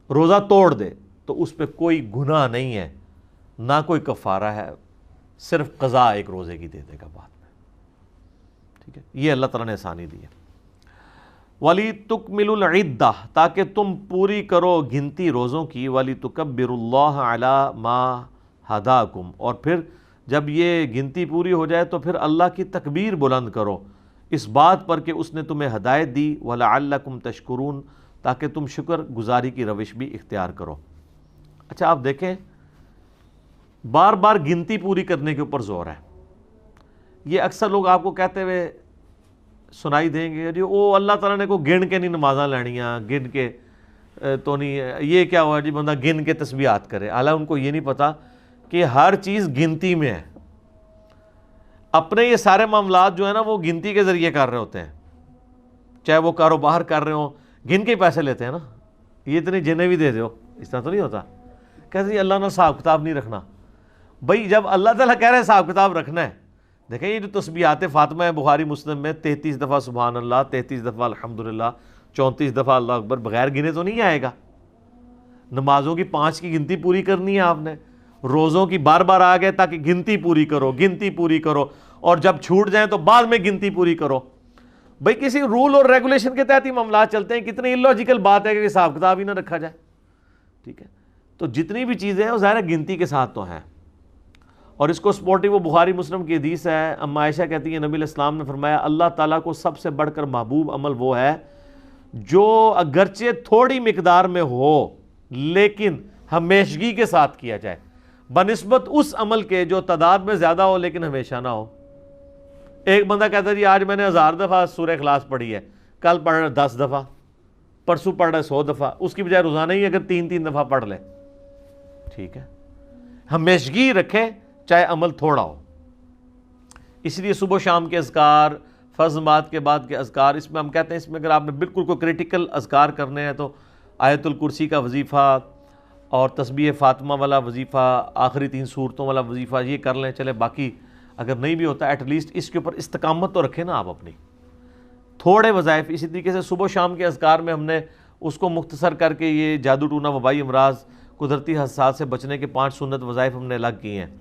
روزہ توڑ دے تو اس پہ کوئی گناہ نہیں ہے، نہ کوئی کفارہ ہے، صرف قضاء ایک روزے کی دے دے گا بعد میں، ٹھیک ہے۔ یہ اللہ تعالیٰ نے آسانی دی ہے۔ وَلِتُكْمِلُوا الْعِدَّةَ، تاکہ تم پوری کرو گنتی روزوں کی، وَلِتُكَبِّرُوا اللَّهَ عَلَى مَا هَدَاكُمْ، اور پھر جب یہ گنتی پوری ہو جائے تو پھر اللہ کی تکبیر بلند کرو اس بات پر کہ اس نے تمہیں ہدایت دی، وَلَعَلَّكُمْ تَشْكُرُونَ، تاکہ تم شکر گزاری کی روش بھی اختیار کرو۔ اچھا آپ دیکھیں بار بار گنتی پوری کرنے کے اوپر زور ہے. یہ اکثر لوگ آپ کو کہتے ہوئے سنائی دیں گے جی او اللہ تعالیٰ نے کو گن کے نہیں نمازاں لینیاں، گن کے تو نہیں، یہ کیا ہوا جی بندہ گن کے تسبیحات کرے. حالانکہ ان کو یہ نہیں پتا کہ ہر چیز گنتی میں ہے. اپنے یہ سارے معاملات جو ہیں نا وہ گنتی کے ذریعے کر رہے ہوتے ہیں. چاہے وہ کاروبار کر رہے ہوں گن کے پیسے لیتے ہیں نا، یہ اتنی جنہیں بھی دے دو، اس طرح تو نہیں ہوتا. کہتے ہیں اللہ نے حساب کتاب نہیں رکھنا. بھائی جب اللہ تعالیٰ کہہ رہے ہیں حساب کتاب رکھنا ہے، دیکھیں یہ جو تسبیحات فاطمہ ہے بخاری مسلم میں 33 دفعہ سبحان اللہ، 33 دفعہ الحمدللہ، 34 دفعہ اللہ اکبر، بغیر گنے تو نہیں آئے گا. نمازوں کی 5 کی گنتی پوری کرنی ہے آپ نے، روزوں کی بار بار آ گئے تاکہ گنتی پوری کرو، گنتی پوری کرو، اور جب چھوٹ جائیں تو بعد میں گنتی پوری کرو. بھئی کسی رول اور ریگولیشن کے تحت ہی معاملات چلتے ہیں. کتنی الوجیکل بات ہے کہ حساب کتاب ہی نہ رکھا جائے. ٹھیک ہے، تو جتنی بھی چیزیں ہیں وہ ظاہر ہے گنتی کے ساتھ تو ہیں. اور اس کو سپورٹی وہ بخاری مسلم کی حدیث ہے. اما عائشہ کہتی ہیں نبی علیہ السلام نے فرمایا اللہ تعالیٰ کو سب سے بڑھ کر محبوب عمل وہ ہے جو اگرچہ تھوڑی مقدار میں ہو لیکن ہمیشگی کے ساتھ کیا جائے، بنسبت اس عمل کے جو تعداد میں زیادہ ہو لیکن ہمیشہ نہ ہو. ایک بندہ کہتا ہے جی آج میں نے 1000 دفعہ سورہ اخلاص پڑھی ہے، کل پڑھ رہا 10 دفعہ، پرسوں پڑھ رہا 100 دفعہ، اس کی بجائے روزانہ ہی اگر 3 دفعہ پڑھ لے. ٹھیک ہے، ہمیشگی رکھے چاہے عمل تھوڑا ہو. اس لیے صبح و شام کے اذکار، فرض نماز کے بعد کے اذکار، اس میں ہم کہتے ہیں اس میں اگر آپ نے بالکل کوئی کریٹیکل اذکار کرنے ہیں تو آیت الکرسی کا وظیفہ اور تسبیح فاطمہ والا وظیفہ، آخری 3 سورتوں والا وظیفہ یہ کر لیں. چلے باقی اگر نہیں بھی ہوتا ایٹ لیسٹ اس کے اوپر استقامت تو رکھیں نا آپ اپنی. تھوڑے وظائف اسی طریقے سے صبح و شام کے اذکار میں ہم نے اس کو مختصر کر کے یہ جادو ٹونا، وبائی امراض، قدرتی حادثات سے بچنے کے 5 سنت وظائف ہم نے الگ کیے ہیں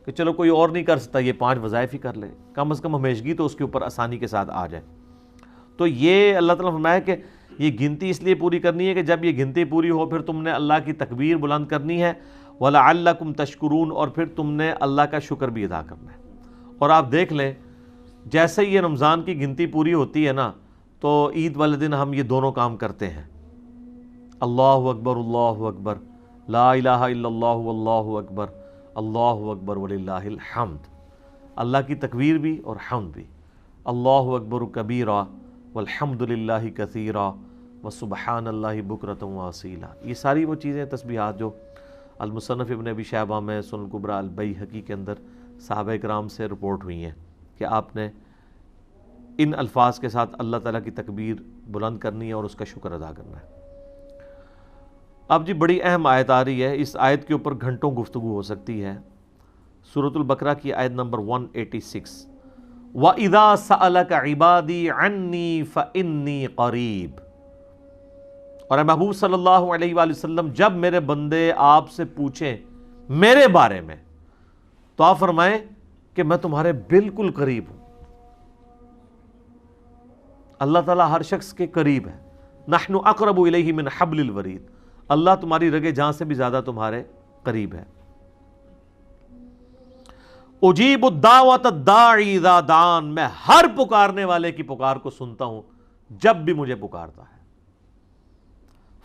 کہ چلو کوئی اور نہیں کر سکتا یہ 5 وظائف ہی کر لے، کم از کم ہمیشگی تو اس کے اوپر آسانی کے ساتھ آ جائے. تو یہ اللہ تعالیٰ نے فرمایا کہ یہ گنتی اس لیے پوری کرنی ہے کہ جب یہ گنتی پوری ہو پھر تم نے اللہ کی تکبیر بلند کرنی ہے، وَلَعَلَّكُمْ تَشْكُرُونَ، اور پھر تم نے اللہ کا شکر بھی ادا کرنا ہے. اور آپ دیکھ لیں جیسے یہ رمضان کی گنتی پوری ہوتی ہے نا تو عید والے دن ہم یہ دونوں کام کرتے ہیں. اللہ اکبر لا الہ الا اللہ واللہ اکبر، اللہ اکبر وللہ الحمد، اللہ کی تکبیر بھی اور حمد بھی. اللہ اکبر کبیرا والحمد للہ کثیرا وسبحان اللہ بکرۃ واصیلا. یہ ساری وہ چیزیں تسبیحات جو المصنف ابن ابی شیبہ میں سنن الکبریٰ البیہقی کے اندر صحابہ کرام سے رپورٹ ہوئی ہیں کہ آپ نے ان الفاظ کے ساتھ اللہ تعالیٰ کی تکبیر بلند کرنی ہے اور اس کا شکر ادا کرنا ہے. اب جی بڑی اہم آیت آ رہی ہے، اس آیت کے اوپر گھنٹوں گفتگو ہو سکتی ہے. سورۃ البقرہ کی آیت نمبر 186، وَإِذَا سَأَلَكَ عِبَادِي عَنِّي فَإِنِّي قَرِيب. اور اے محبوب صلی اللہ علیہ وآلہ وسلم جب میرے بندے آپ سے پوچھیں میرے بارے میں تو آپ فرمائیں کہ میں تمہارے بالکل قریب ہوں. اللہ تعالیٰ ہر شخص کے قریب ہے. نحن اقرب الیہ من حبل الورید، اللہ تمہاری رگے جان سے بھی زیادہ تمہارے قریب ہے. اجیب الدعوۃ الداعی اذا دعان، میں ہر پکارنے والے کی پکار کو سنتا ہوں جب بھی مجھے پکارتا ہے.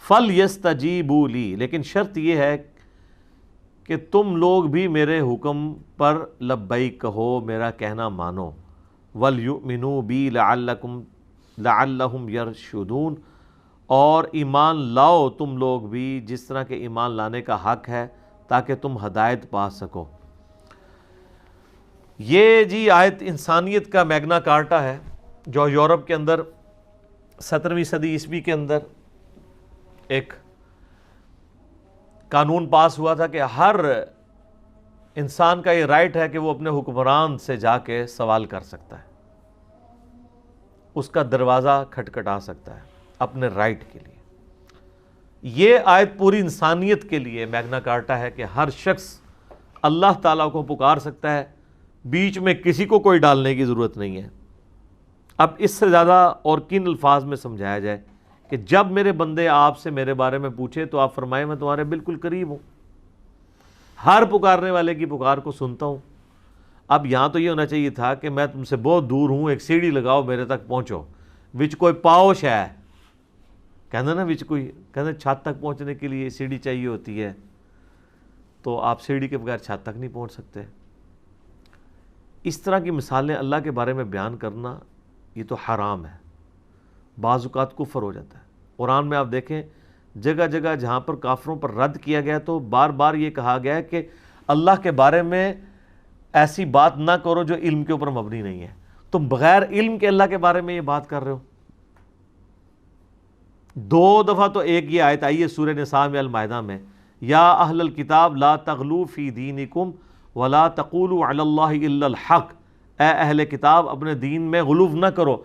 فَلْيَسْتَجِيبُوا لِي، لیکن شرط یہ ہے کہ تم لوگ بھی میرے حکم پر لبیک کہو، میرا کہنا مانو. وَلْيُؤْمِنُوا بِي لَعَلَّهُمْ يَرْشُدُونَ، اور ایمان لاؤ تم لوگ بھی جس طرح کے ایمان لانے کا حق ہے تاکہ تم ہدایت پا سکو. یہ جی آیت انسانیت کا میگنا کارٹا ہے جو یورپ کے اندر 17ویں صدی عیسوی کے اندر ایک قانون پاس ہوا تھا کہ ہر انسان کا یہ رائٹ ہے کہ وہ اپنے حکمران سے جا کے سوال کر سکتا ہے، اس کا دروازہ کھٹکھٹا سکتا ہے اپنے رائٹ کے لیے. یہ آیت پوری انسانیت کے لیے میگنا کارٹا ہے کہ ہر شخص اللہ تعالیٰ کو پکار سکتا ہے، بیچ میں کسی کو کوئی ڈالنے کی ضرورت نہیں ہے. اب اس سے زیادہ اور کن الفاظ میں سمجھایا جائے کہ جب میرے بندے آپ سے میرے بارے میں پوچھے تو آپ فرمائیں میں تمہارے بالکل قریب ہوں، ہر پکارنے والے کی پکار کو سنتا ہوں. اب یہاں تو یہ ہونا چاہیے تھا کہ میں تم سے بہت دور ہوں، ایک سیڑھی لگاؤ میرے تک پہنچو، وچ کوئی پاؤش ہے، کہنا نا وچ کوئی کہنا چھت تک پہنچنے کے لیے سیڑھی چاہیے ہوتی ہے. تو آپ سیڑھی کے بغیر چھت تک نہیں پہنچ سکتے۔ اس طرح کی مثالیں اللہ کے بارے میں بیان کرنا یہ تو حرام ہے، بعض اوقات کفر ہو جاتا ہے۔ قرآن میں آپ دیکھیں جگہ جگہ جہاں پر کافروں پر رد کیا گیا تو بار بار یہ کہا گیا ہے کہ اللہ کے بارے میں ایسی بات نہ کرو جو علم کے اوپر مبنی نہیں ہے۔ تم بغیر علم کے اللہ کے بارے میں یہ بات کر رہے ہو۔ 2 دفعہ تو ایک یہ آیت آئی ہے سورہ نساء میں المائدہ میں، یا اہل الکتاب لا تغلو فی دینکم ولا تقولوا علی اللہ الا الحق، اے اہل کتاب اپنے دین میں غلو نہ کرو،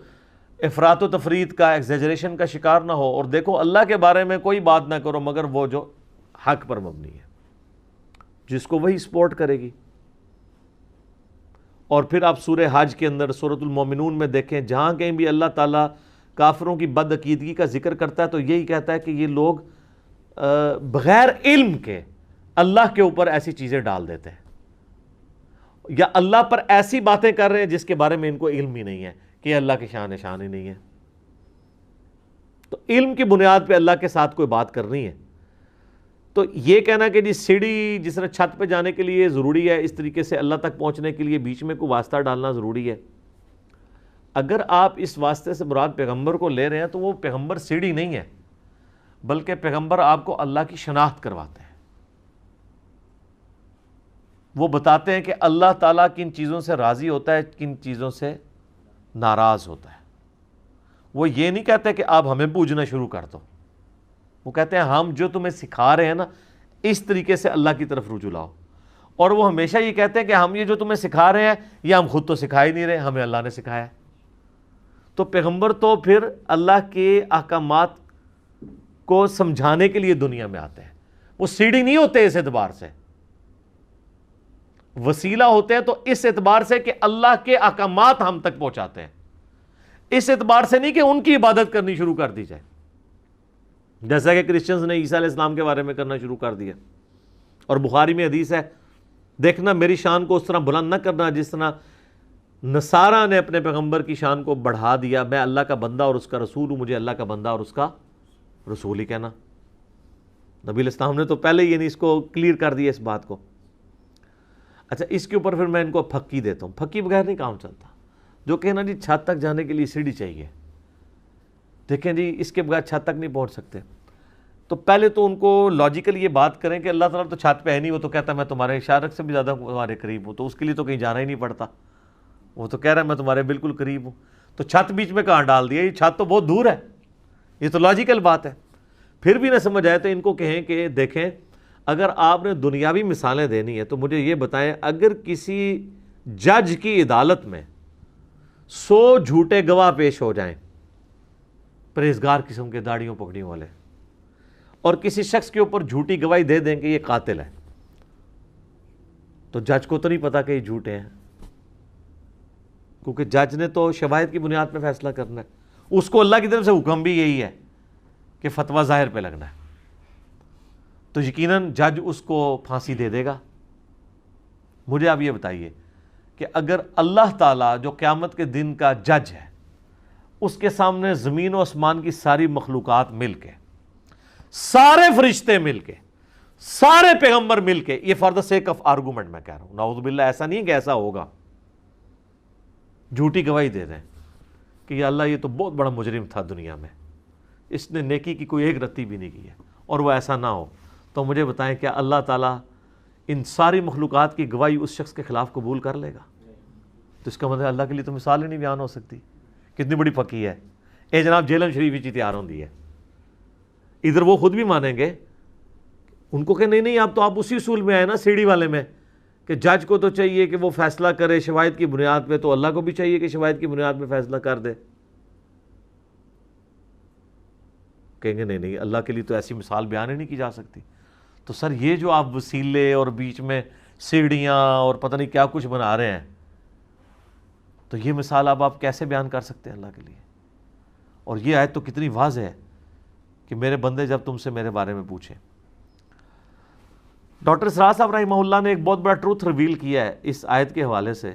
افراط و تفرید کا، ایگزیجریشن کا شکار نہ ہو، اور دیکھو اللہ کے بارے میں کوئی بات نہ کرو مگر وہ جو حق پر مبنی ہے، جس کو وہی سپورٹ کرے گی۔ اور پھر آپ سورہ حج کے اندر سورۃ المومنون میں دیکھیں، جہاں کہیں بھی اللہ تعالیٰ کافروں کی بد عقیدگی کا ذکر کرتا ہے تو یہی کہتا ہے کہ یہ لوگ بغیر علم کے اللہ کے اوپر ایسی چیزیں ڈال دیتے ہیں، یا اللہ پر ایسی باتیں کر رہے ہیں جس کے بارے میں ان کو علم ہی نہیں ہے کہ اللہ کی شان شان ہی نہیں ہے۔ تو علم کی بنیاد پہ اللہ کے ساتھ کوئی بات کرنی ہے تو یہ کہنا کہ جی سیڑھی جس طرح چھت پہ جانے کے لیے ضروری ہے، اس طریقے سے اللہ تک پہنچنے کے لیے بیچ میں کوئی واسطہ ڈالنا ضروری ہے۔ اگر آپ اس واسطے سے مراد پیغمبر کو لے رہے ہیں تو وہ پیغمبر سیڑھی نہیں ہے، بلکہ پیغمبر آپ کو اللہ کی شناخت کرواتے ہیں۔ وہ بتاتے ہیں کہ اللہ تعالیٰ کن چیزوں سے راضی ہوتا ہے، کن چیزوں سے ناراض ہوتا ہے۔ وہ یہ نہیں کہتے کہ آپ ہمیں پوجنا شروع کر دو، وہ کہتے ہیں ہم جو تمہیں سکھا رہے ہیں نا اس طریقے سے اللہ کی طرف رجوع لاؤ۔ اور وہ ہمیشہ یہ کہتے ہیں کہ ہم یہ جو تمہیں سکھا رہے ہیں یہ ہم خود تو سکھا ہی نہیں رہے، ہمیں اللہ نے سکھایا ہے۔ تو پیغمبر تو پھر اللہ کے احکامات کو سمجھانے کے لیے دنیا میں آتے ہیں، وہ سیڑھی نہیں ہوتے اس اعتبار سے، وسیلہ ہوتے ہیں تو اس اعتبار سے کہ اللہ کے احکامات ہم تک پہنچاتے ہیں، اس اعتبار سے نہیں کہ ان کی عبادت کرنی شروع کر دی جائے، جیسا کہ کرسچنز نے عیسیٰ علیہ السلام کے بارے میں کرنا شروع کر دیا۔ اور بخاری میں حدیث ہے، دیکھنا میری شان کو اس طرح بلند نہ کرنا جس طرح نصارہ نے اپنے پیغمبر کی شان کو بڑھا دیا، میں اللہ کا بندہ اور اس کا رسول ہوں، مجھے اللہ کا بندہ اور اس کا رسول ہی کہنا۔ نبی علیہ السلام نے تو پہلے ہی اس کو کلیئر کر دیا اس بات کو۔ اچھا اس کے اوپر پھر میں ان کو پھکی دیتا ہوں، پھکی بغیر نہیں کام چلتا۔ جو کہنا جی چھت تک جانے کے لیے سیڑھی چاہیے، دیکھیں جی اس کے بغیر چھت تک نہیں پہنچ سکتے، تو پہلے تو ان کو لاجیکل یہ بات کریں کہ اللہ تعالیٰ تو چھت پہ ہے نہیں، وہ تو کہتا ہے میں تمہارے اشارت سے بھی زیادہ تمہارے قریب ہوں، تو اس کے لیے تو کہیں جانا ہی نہیں پڑتا، وہ تو کہہ رہا ہے میں تمہارے بالکل قریب ہوں، تو چھت بیچ میں کہاں ڈال دیا، یہ چھت تو بہت دور ہے، یہ تو لاجیکل بات ہے۔ پھر بھی نہ سمجھ آئے تو ان کو کہیں کہ دیکھیں اگر آپ نے دنیاوی مثالیں دینی ہے تو مجھے یہ بتائیں، اگر کسی جج کی عدالت میں 100 جھوٹے گواہ پیش ہو جائیں، پرہیزگار قسم کے داڑھیوں پگڑیوں والے، اور کسی شخص کے اوپر جھوٹی گواہی دے دیں کہ یہ قاتل ہے، تو جج کو تو نہیں پتا کہ یہ جھوٹے ہیں، کیونکہ جج نے تو شواہد کی بنیاد پہ فیصلہ کرنا ہے، اس کو اللہ کی طرف سے حکم بھی یہی ہے کہ فتویٰ ظاہر پہ لگنا ہے، تو یقیناً جج اس کو پھانسی دے دے گا۔ مجھے آپ یہ بتائیے کہ اگر اللہ تعالیٰ جو قیامت کے دن کا جج ہے، اس کے سامنے زمین و آسمان کی ساری مخلوقات مل کے، سارے فرشتے مل کے، سارے پیغمبر مل کے، یہ for the sake of argument میں کہہ رہا ہوں، نعوذ باللہ ایسا نہیں ہے کہ ایسا ہوگا، جھوٹی گواہی دے دیں کہ یا اللہ یہ تو بہت بڑا مجرم تھا دنیا میں، اس نے نیکی کی کوئی ایک رتی بھی نہیں کی ہے، اور وہ ایسا نہ ہو، تو مجھے بتائیں کیا اللہ تعالیٰ ان ساری مخلوقات کی گواہی اس شخص کے خلاف قبول کر لے گا؟ تو اس کا مطلب اللہ کے لیے تو مثال ہی نہیں بیان ہو سکتی، کتنی بڑی پکی ہے۔ اے جناب جیلن شریف ہی تیار ہوندی ہے، ادھر وہ خود بھی مانیں گے، ان کو کہ نہیں آپ تو آپ اسی اصول میں آئے نا سیڑھی والے میں، کہ جج کو تو چاہیے کہ وہ فیصلہ کرے شواہد کی بنیاد پہ، تو اللہ کو بھی چاہیے کہ شواہد کی بنیاد پہ فیصلہ کر دے۔ کہیں گے نہیں اللہ کے لیے تو ایسی مثال بیان ہی نہیں کی جا سکتی۔ تو سر یہ جو آپ وسیلے اور بیچ میں سیڑھیاں اور پتہ نہیں کیا کچھ بنا رہے ہیں، تو یہ مثال آپ کیسے بیان کر سکتے ہیں اللہ کے لیے؟ اور یہ آیت تو کتنی واضح ہے کہ میرے بندے جب تم سے میرے بارے میں پوچھیں۔ ڈاکٹر اسرار صاحب رحمہ اللہ نے ایک بہت بڑا ٹروتھ ریویل کیا ہے اس آیت کے حوالے سے۔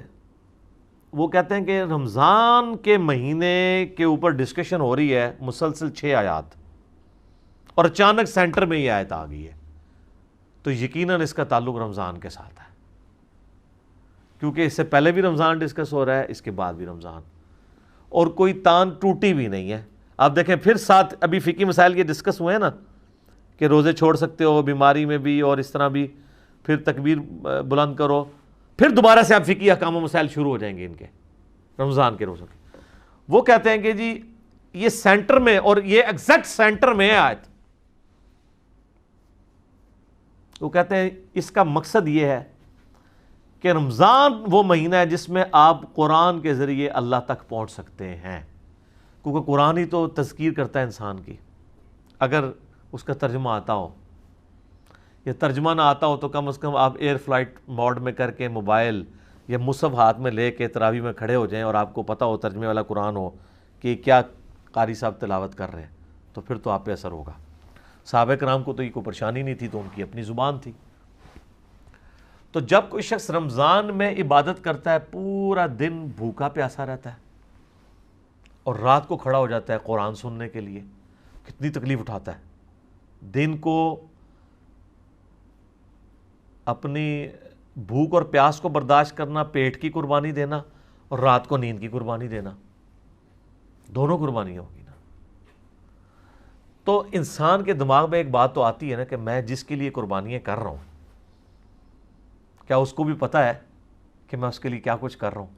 وہ کہتے ہیں کہ رمضان کے مہینے کے اوپر ڈسکشن ہو رہی ہے مسلسل 6 آیات، اور اچانک سینٹر میں یہ آیت آ گئی ہے تو یقیناً اس کا تعلق رمضان کے ساتھ ہے، کیونکہ اس سے پہلے بھی رمضان ڈسکس ہو رہا ہے، اس کے بعد بھی رمضان، اور کوئی تان ٹوٹی بھی نہیں ہے۔ آپ دیکھیں پھر ساتھ ابھی فقہی مسائل یہ ڈسکس ہوئے ہیں نا کہ روزے چھوڑ سکتے ہو بیماری میں بھی اور اس طرح بھی، پھر تکبیر بلند کرو، پھر دوبارہ سے آپ فقہی احکام و مسائل شروع ہو جائیں گے ان کے رمضان کے روزوں کے۔ وہ کہتے ہیں کہ جی یہ سینٹر میں، اور یہ ایگزیکٹ سینٹر میں ہے آیت، وہ کہتے ہیں اس کا مقصد یہ ہے کہ رمضان وہ مہینہ ہے جس میں آپ قرآن کے ذریعے اللہ تک پہنچ سکتے ہیں، کیونکہ قرآن ہی تو تذکیر کرتا ہے انسان کی۔ اگر اس کا ترجمہ آتا ہو، یا ترجمہ نہ آتا ہو تو کم از کم آپ ایئر فلائٹ موڈ میں کر کے موبائل یا مصحف ہاتھ میں لے کے تراویح میں کھڑے ہو جائیں اور آپ کو پتہ ہو ترجمے والا قرآن ہو کہ کیا قاری صاحب تلاوت کر رہے ہیں، تو پھر تو آپ پہ اثر ہوگا۔ صحابہ کرام کو تو یہ کوئی پریشانی نہیں تھی، تو ان کی اپنی زبان تھی۔ تو جب کوئی شخص رمضان میں عبادت کرتا ہے، پورا دن بھوکا پیاسا رہتا ہے اور رات کو کھڑا ہو جاتا ہے قرآن سننے کے لیے، کتنی تکلیف اٹھاتا ہے، دن کو اپنی بھوک اور پیاس کو برداشت کرنا، پیٹ کی قربانی دینا، اور رات کو نیند کی قربانی دینا، دونوں قربانیاں ہوگی نا۔ تو انسان کے دماغ میں ایک بات تو آتی ہے نا کہ میں جس کے لیے قربانیاں کر رہا ہوں، کیا اس کو بھی پتہ ہے کہ میں اس کے لیے کیا کچھ کر رہا ہوں؟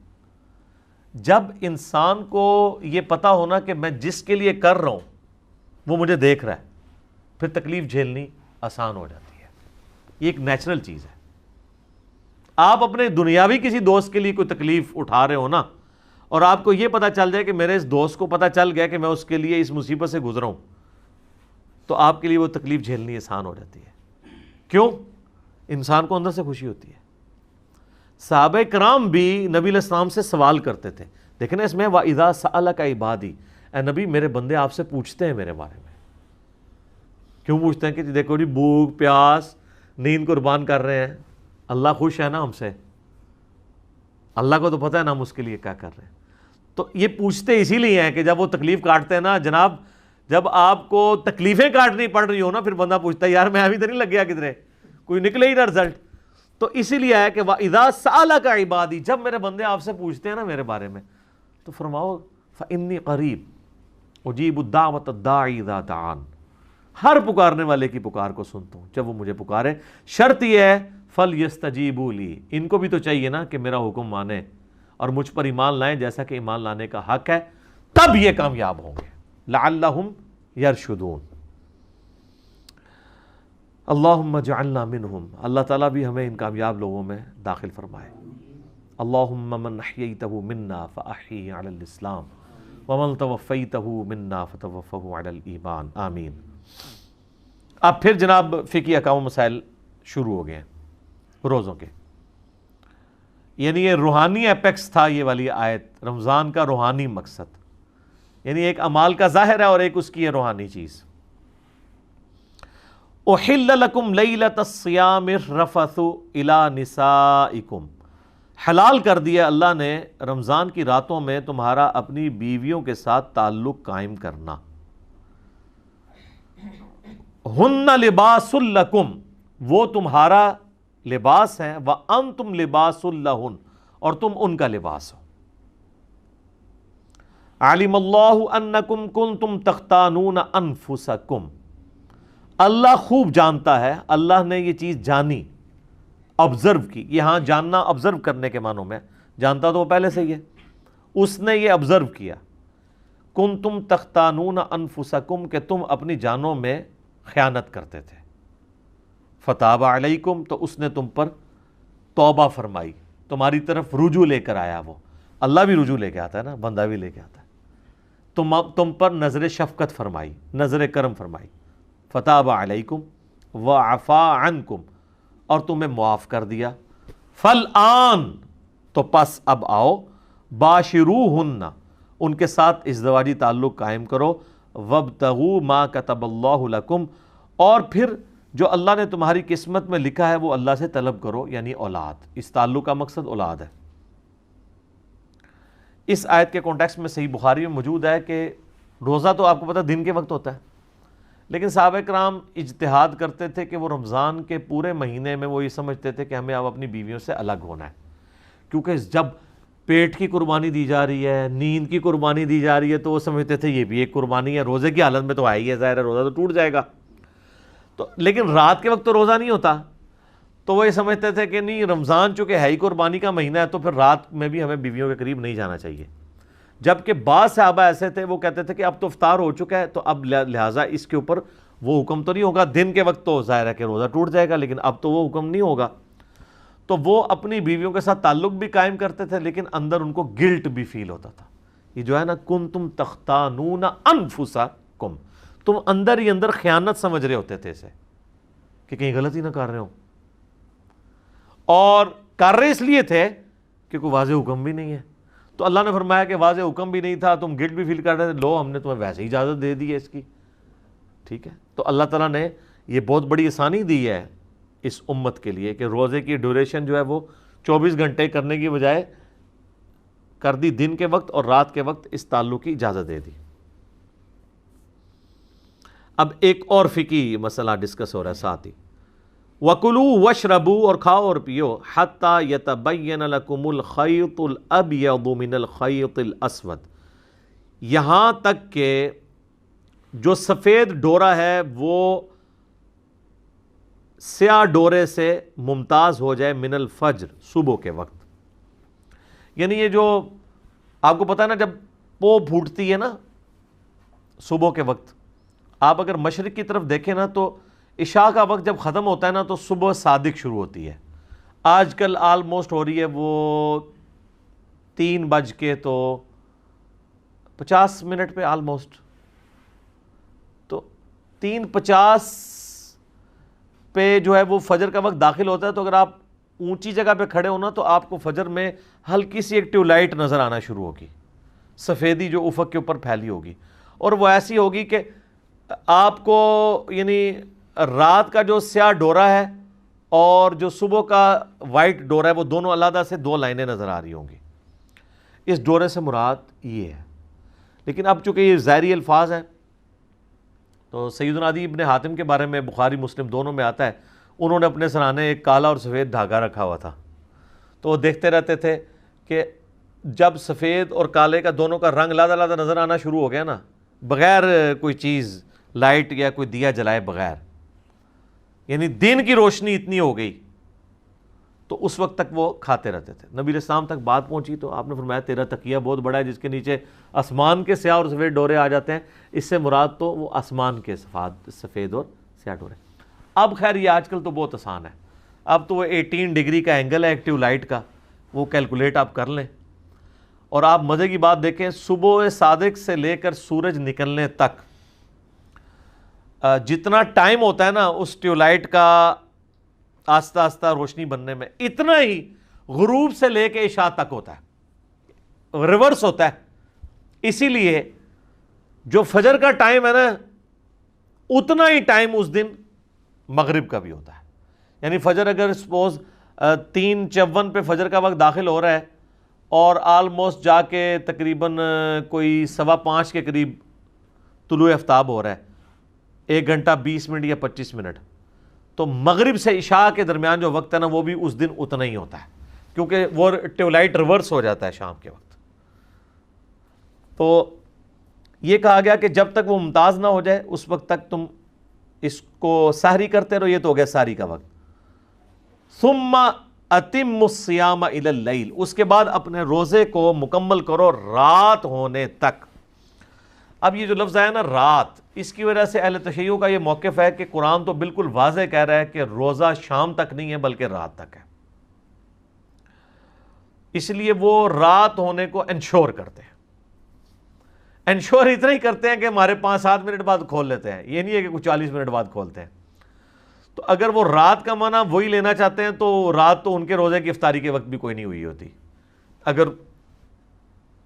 جب انسان کو یہ پتہ ہونا کہ میں جس کے لیے کر رہا ہوں وہ مجھے دیکھ رہا ہے، پھر تکلیف جھیلنی آسان ہو جاتی ہے۔ یہ ایک نیچرل چیز ہے۔ آپ اپنے دنیاوی کسی دوست کے لیے کوئی تکلیف اٹھا رہے ہو نا، اور آپ کو یہ پتہ چل جائے کہ میرے اس دوست کو پتہ چل گیا کہ میں اس کے لیے اس مصیبت سے گزرا ہوں، تو آپ کے لیے وہ تکلیف جھیلنی آسان ہو جاتی ہے۔ کیوں؟ انسان کو اندر سے خوشی ہوتی ہے۔ صحابہ کرام بھی نبی علیہ السلام سے سوال کرتے تھے، دیکھیں نا اس میں وَإِذَا سَأَلَكَ عِبَادِي، اے نبی میرے بندے آپ سے پوچھتے ہیں میرے بارے میں۔ کیوں پوچھتے ہیں؟ کہ دیکھو جی بھوک پیاس نیند قربان کر رہے ہیں، اللہ خوش ہے نا ہم سے، اللہ کو تو پتہ ہے نا ہم اس کے لیے کیا کر رہے ہیں۔ تو یہ پوچھتے اسی لیے ہیں کہ جب وہ تکلیف کاٹتے ہیں نا جناب، جب آپ کو تکلیفیں کاٹنی پڑ رہی ہو نا، پھر بندہ پوچھتا ہے یار میں ابھی تو نہیں لگ گیا کدھرے، کوئی نکلے ہی نہ رزلٹ۔ تو اسی لیے ہے کہ وَإِذَا سَأَلَكَ عِبَادِي، جب میرے بندے آپ سے پوچھتے ہیں نا میرے بارے میں، تو فرماؤ فَإِنِّي قَرِيب أُجِيبُ الدَّعْوَةَ الدَّاعِي إِذَا دَعَانِ، ہر پکارنے والے کی پکار کو سنتا ہوں جب وہ مجھے پکارے۔ شرط یہ ہے فَلْيَسْتَجِيبُوا لِي، ان کو بھی تو چاہیے نا کہ میرا حکم مانے اور مجھ پر ایمان لائیں جیسا کہ ایمان لانے کا حق ہے، تب یہ کامیاب ہوں گے۔ لَعَلَّهُمْ يَرْشُدُونَ۔ اللہم اجعلنا منہم، اللہ تعالیٰ بھی ہمیں ان کامیاب لوگوں میں داخل فرمائے۔ اللہم من احییتہ منا فاحیہ علی الاسلام ومن توفیتہ منا فتوفہ علی الایمان، آمین۔ اب پھر جناب فقہی احکام و مسائل شروع ہو گئے ہیں روزوں کے، یعنی یہ روحانی ایپیکس تھا یہ والی آیت، رمضان کا روحانی مقصد، یعنی ایک اعمال کا ظاہر ہے اور ایک اس کی ہے روحانی چیز۔ احل لکم لیلۃ الصیام الرفث الی نسائکم، حلال کر دیا اللہ نے رمضان کی راتوں میں تمہارا اپنی بیویوں کے ساتھ تعلق قائم کرنا۔ ہن لباس لکم، وہ تمہارا لباس ہیں، وانتم لباس لہن، اور تم ان کا لباس ہو۔ علم اللہ انکم کنتم تختانون انفسکم، اللہ خوب جانتا ہے، اللہ نے یہ چیز جانی، آبزرو کی۔ یہاں جاننا آبزرو کرنے کے معنوں میں، جانتا تو وہ پہلے سے ہی ہے، اس نے یہ آبزرو کیا۔ کنتم تختانون انفسکم، کہ تم اپنی جانوں میں خیانت کرتے تھے۔ فتاب علیکم، تو اس نے تم پر توبہ فرمائی، تمہاری طرف رجوع لے کر آیا۔ وہ اللہ بھی رجوع لے کے آتا ہے نا، بندہ بھی لے کے آتا ہے۔ تم پر نظر شفقت فرمائی، نظر کرم فرمائی۔ فتاب علیکم وعفا عنکم، اور تمہیں معاف کر دیا۔ فالآن، تو پس اب آؤ، باشروہن، ان کے ساتھ ازدواجی تعلق قائم کرو۔ وابتغوا ما کتب اللہ لکم، اور پھر جو اللہ نے تمہاری قسمت میں لکھا ہے وہ اللہ سے طلب کرو، یعنی اولاد۔ اس تعلق کا مقصد اولاد ہے۔ اس آیت کے کانٹیکسٹ میں صحیح بخاری میں موجود ہے کہ روزہ تو آپ کو پتہ دن کے وقت ہوتا ہے، لیکن صحابہ کرام اجتہاد کرتے تھے کہ وہ رمضان کے پورے مہینے میں وہ یہ سمجھتے تھے کہ ہمیں اب اپنی بیویوں سے الگ ہونا ہے، کیونکہ جب پیٹ کی قربانی دی جا رہی ہے، نیند کی قربانی دی جا رہی ہے، تو وہ سمجھتے تھے یہ بھی ایک قربانی ہے، روزے کی حالت میں تو آئی ہے، ظاہر ہے روزہ تو ٹوٹ جائے گا، تو لیکن رات کے وقت تو روزہ نہیں ہوتا، تو وہ یہ سمجھتے تھے کہ نہیں، رمضان چونکہ ہے ہی قربانی کا مہینہ ہے تو پھر رات میں بھی ہمیں بیویوں کے قریب نہیں جانا چاہیے۔ جبکہ بعض صحابہ ایسے تھے وہ کہتے تھے کہ اب تو افطار ہو چکا ہے، تو اب لہٰذا اس کے اوپر وہ حکم تو نہیں ہوگا، دن کے وقت تو ظاہر ہے کہ روزہ ٹوٹ جائے گا، لیکن اب تو وہ حکم نہیں ہوگا، تو وہ اپنی بیویوں کے ساتھ تعلق بھی قائم کرتے تھے، لیکن اندر ان کو گلٹ بھی فیل ہوتا تھا۔ یہ جو ہے نا، کنتم تختانون انفسکم، تم اندر ہی اندر خیانت سمجھ رہے ہوتے تھے اسے، کہ کہیں غلطی نہ کر رہے ہوں، اور کر رہے اس لیے تھے کہ کوئی واضح حکم بھی نہیں ہے، تو اللہ نے فرمایا کہ واضح حکم بھی نہیں تھا، تم گلٹ بھی فیل کر رہے تھے، لو ہم نے تمہیں ویسے ہی اجازت دے دی ہے اس کی، ٹھیک ہے۔ تو اللہ تعالیٰ نے یہ بہت بڑی آسانی دی ہے اس امت کے لیے کہ روزے کی ڈیوریشن جو ہے وہ 24 گھنٹے کرنے کی بجائے کر دی دن کے وقت، اور رات کے وقت اس تعلق کی اجازت دے دی۔ اب ایک اور فقہی مسئلہ ڈسکس ہو رہا ہے ساتھ ہی، وَكُلُوا وَاشْرَبُوا، اور کھاؤ اور پیو، حَتَّى يَتَبَيَّنَ لَكُمُ الْخَيْطُ الْأَبْيَضُ مِنَ الْخَيْطِ الْأَسْوَدِ، یہاں تک کہ جو سفید ڈورا ہے وہ سیاہ ڈورے سے ممتاز ہو جائے، من الفجر، صبح کے وقت، یعنی یہ جو آپ کو پتہ ہے نا، جب پو پھوٹتی ہے نا صبح کے وقت، آپ اگر مشرق کی طرف دیکھیں نا تو عشاء کا وقت جب ختم ہوتا ہے نا تو صبح صادق شروع ہوتی ہے، آج کل آلموسٹ ہو رہی ہے وہ 3:50 پہ آلموسٹ، تو 3:50 پہ جو ہے وہ فجر کا وقت داخل ہوتا ہے، تو اگر آپ اونچی جگہ پہ کھڑے ہونا تو آپ کو فجر میں ہلکی سی ایک ٹیوب لائٹ نظر آنا شروع ہوگی، سفیدی جو افق کے اوپر پھیلی ہوگی، اور وہ ایسی ہوگی کہ آپ کو یعنی رات کا جو سیاہ ڈورا ہے اور جو صبح کا وائٹ ڈورا ہے وہ دونوں علیحدہ سے 2 لائنیں نظر آ رہی ہوں گی، اس ڈورے سے مراد یہ ہے۔ لیکن اب چونکہ یہ ظاہری الفاظ ہیں، تو سیدنا عدی ابن حاتم کے بارے میں بخاری مسلم دونوں میں آتا ہے، انہوں نے اپنے سرانے ایک کالا اور سفید دھاگا رکھا ہوا تھا، تو وہ دیکھتے رہتے تھے کہ جب سفید اور کالے کا دونوں کا رنگ علیحدہ علیحدہ نظر آنا شروع ہو گیا نا، بغیر کوئی چیز لائٹ یا کوئی دیا جلائے بغیر، یعنی دن کی روشنی اتنی ہو گئی، تو اس وقت تک وہ کھاتے رہتے تھے۔ نبی علیہ السلام تک بات پہنچی تو آپ نے فرمایا تیرا تکیہ بہت بڑا ہے جس کے نیچے آسمان کے سیاہ اور سفید ڈورے آ جاتے ہیں، اس سے مراد تو وہ آسمان کے سفید اور سیاہ ڈورے۔ اب خیر یہ آج کل تو بہت آسان ہے، اب تو وہ 18 ڈگری کا اینگل ہے ایکٹیو لائٹ کا، وہ کیلکولیٹ آپ کر لیں، اور آپ مزے کی بات دیکھیں، صبح صادق سے لے کر سورج نکلنے تک جتنا ٹائم ہوتا ہے نا اس ٹیوب لائٹ کا آہستہ آہستہ روشنی بننے میں، اتنا ہی غروب سے لے کے عشاء تک ہوتا ہے، ریورس ہوتا ہے۔ اسی لیے جو فجر کا ٹائم ہے نا اتنا ہی ٹائم اس دن مغرب کا بھی ہوتا ہے، یعنی فجر اگر سپوز 3:54 پہ فجر کا وقت داخل ہو رہا ہے اور آلموسٹ جا کے تقریباً کوئی 5:15 کے قریب طلوع آفتاب ہو رہا ہے، 1 گھنٹہ 20 منٹ یا 25 منٹ، تو مغرب سے عشاء کے درمیان جو وقت ہے نا وہ بھی اس دن اتنا ہی ہوتا ہے، کیونکہ وہ ٹیوب لائٹ ریورس ہو جاتا ہے شام کے وقت۔ تو یہ کہا گیا کہ جب تک وہ ممتاز نہ ہو جائے اس وقت تک تم اس کو سحری کرتے رہو، یہ تو ہو گیا سحری کا وقت۔ ثم اتم الصیام الی اللیل، اس کے بعد اپنے روزے کو مکمل کرو رات ہونے تک۔ اب یہ جو لفظ آیا نا رات، اس کی وجہ سے اہل تشیع کا یہ موقف ہے کہ قرآن تو بالکل واضح کہہ رہا ہے کہ روزہ شام تک نہیں ہے بلکہ رات تک ہے، اس لیے وہ رات ہونے کو انشور کرتے ہیں۔ انشور اتنا ہی کرتے ہیں کہ ہمارے 5-7 منٹ بعد کھول لیتے ہیں، یہ نہیں ہے کہ کچھ 40 منٹ بعد کھولتے ہیں۔ تو اگر وہ رات کا معنی وہی لینا چاہتے ہیں تو رات تو ان کے روزے کی افطاری کے وقت بھی کوئی نہیں ہوئی ہوتی، اگر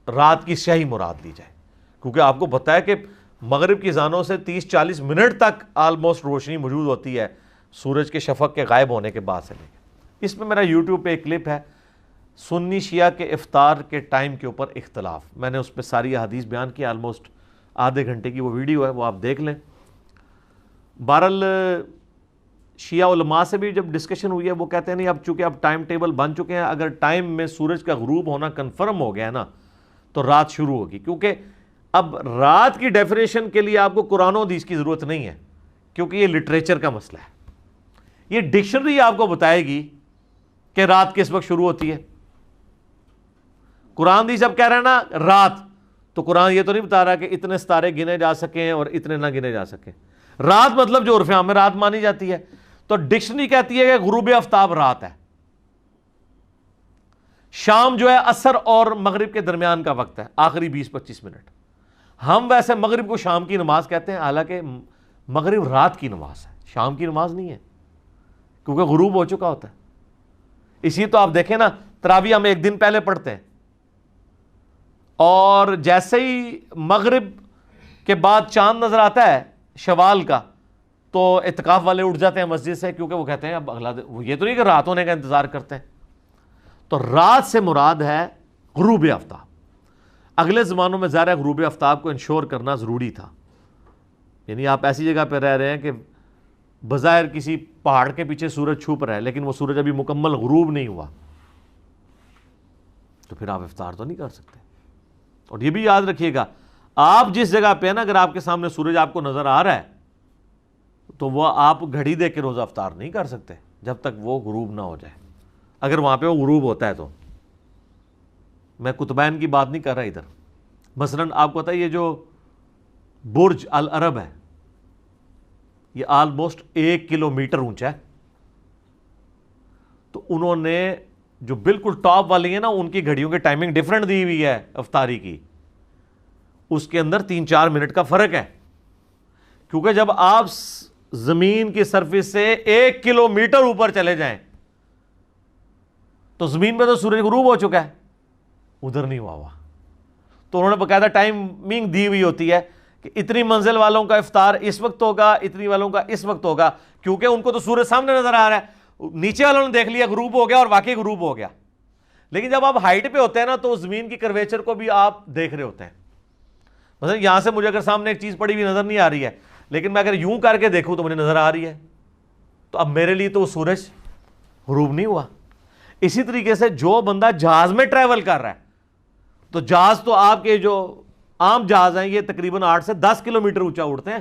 رات کی سیاہی مراد لی جائے، کیونکہ آپ کو پتہ ہے کہ مغرب کی اذانوں سے 30-40 منٹ تک آلموسٹ روشنی موجود ہوتی ہے سورج کے شفق کے غائب ہونے کے بعد سے لے کے۔ اس میں میرا یوٹیوب پہ ایک کلپ ہے، سنی شیعہ کے افطار کے ٹائم کے اوپر اختلاف، میں نے اس پہ ساری احادیث بیان کی، آلموسٹ آدھے گھنٹے کی وہ ویڈیو ہے، وہ آپ دیکھ لیں۔ بہرحال شیعہ علماء سے بھی جب ڈسکشن ہوئی ہے وہ کہتے ہیں نہیں، اب چونکہ اب ٹائم ٹیبل بن چکے ہیں، اگر ٹائم میں سورج کا غروب ہونا کنفرم ہو گیا ہے نا تو رات شروع ہوگی، کیونکہ اب رات کی ڈیفینیشن کے لیے آپ کو قرآن و حدیث کی ضرورت نہیں ہے، کیونکہ یہ لٹریچر کا مسئلہ ہے. یہ ڈکشنری آپ کو بتائے گی کہ رات کس وقت شروع ہوتی ہے. قرآن حدیث اب کہہ رہے ہیں نا رات، تو قرآن یہ تو نہیں بتا رہا کہ اتنے ستارے گنے جا سکیں اور اتنے نہ گنے جا سکیں. رات مطلب جو عرف عام میں رات مانی جاتی ہے، تو ڈکشنری کہتی ہے کہ غروب آفتاب رات ہے. شام جو ہے عصر اور مغرب کے درمیان کا وقت ہے، آخری 20-25 منٹ. ہم ویسے مغرب کو شام کی نماز کہتے ہیں، حالانکہ مغرب رات کی نماز ہے، شام کی نماز نہیں ہے، کیونکہ غروب ہو چکا ہوتا ہے. اسی تو آپ دیکھیں نا تراویح ہم ایک دن پہلے پڑھتے ہیں، اور جیسے ہی مغرب کے بعد چاند نظر آتا ہے شوال کا تو اعتکاف والے اٹھ جاتے ہیں مسجد سے، کیونکہ وہ کہتے ہیں اب اگلا دن، یہ تو نہیں کہ رات ہونے کا انتظار کرتے ہیں. تو رات سے مراد ہے غروب آفتاب. اگلے زمانوں میں ظاہر غروب آفتاب کو انشور کرنا ضروری تھا. یعنی آپ ایسی جگہ پہ رہ رہے ہیں کہ بظاہر کسی پہاڑ کے پیچھے سورج چھپ رہا ہے لیکن وہ سورج ابھی مکمل غروب نہیں ہوا، تو پھر آپ افطار تو نہیں کر سکتے. اور یہ بھی یاد رکھیے گا، آپ جس جگہ پہ نا اگر آپ کے سامنے سورج آپ کو نظر آ رہا ہے تو وہ آپ گھڑی دیکھ کے روزہ افطار نہیں کر سکتے جب تک وہ غروب نہ ہو جائے. اگر وہاں پہ وہ غروب ہوتا ہے تو میں قطبین کی بات نہیں کر رہا ادھر. مثلا آپ کو پتا ہے یہ جو برج العرب ہے یہ آلموسٹ 1 کلومیٹر اونچا ہے. تو انہوں نے جو بالکل ٹاپ والی ہیں نا ان کی گھڑیوں کی ٹائمنگ ڈیفرنٹ دی ہوئی ہے افطاری کی، اس کے اندر 3-4 منٹ کا فرق ہے. کیونکہ جب آپ زمین کی سرفیس سے 1 کلومیٹر اوپر چلے جائیں تو زمین پہ تو سورج غروب ہو چکا ہے، ادھر نہیں ہوا. تو انہوں نے باقاعدہ ٹائمنگ دی ہوئی ہوتی ہے کہ اتنی منزل والوں کا افطار اس وقت ہوگا، اتنی والوں کا اس وقت ہوگا، کیونکہ ان کو تو سورج سامنے نظر آ رہا ہے. نیچے والوں نے دیکھ لیا غروب ہو گیا اور واقعی غروب ہو گیا. لیکن جب آپ ہائٹ پہ ہوتے ہیں نا تو زمین کی کرویچر کو بھی آپ دیکھ رہے ہوتے ہیں. مثلا یہاں سے مجھے اگر سامنے ایک چیز پڑی ہوئی نظر نہیں آ رہی ہے لیکن میں اگر یوں کر کے دیکھوں تو مجھے نظر آ رہی ہے، تو اب میرے لیے تو وہ سورج غروب نہیں ہوا. اسی طریقے سے جو بندہ جہاز میں ٹریول کر رہا ہے، تو جہاز تو آپ کے جو عام جہاز ہیں یہ تقریباً 8 سے 10 کلومیٹر اونچا اڑتے ہیں،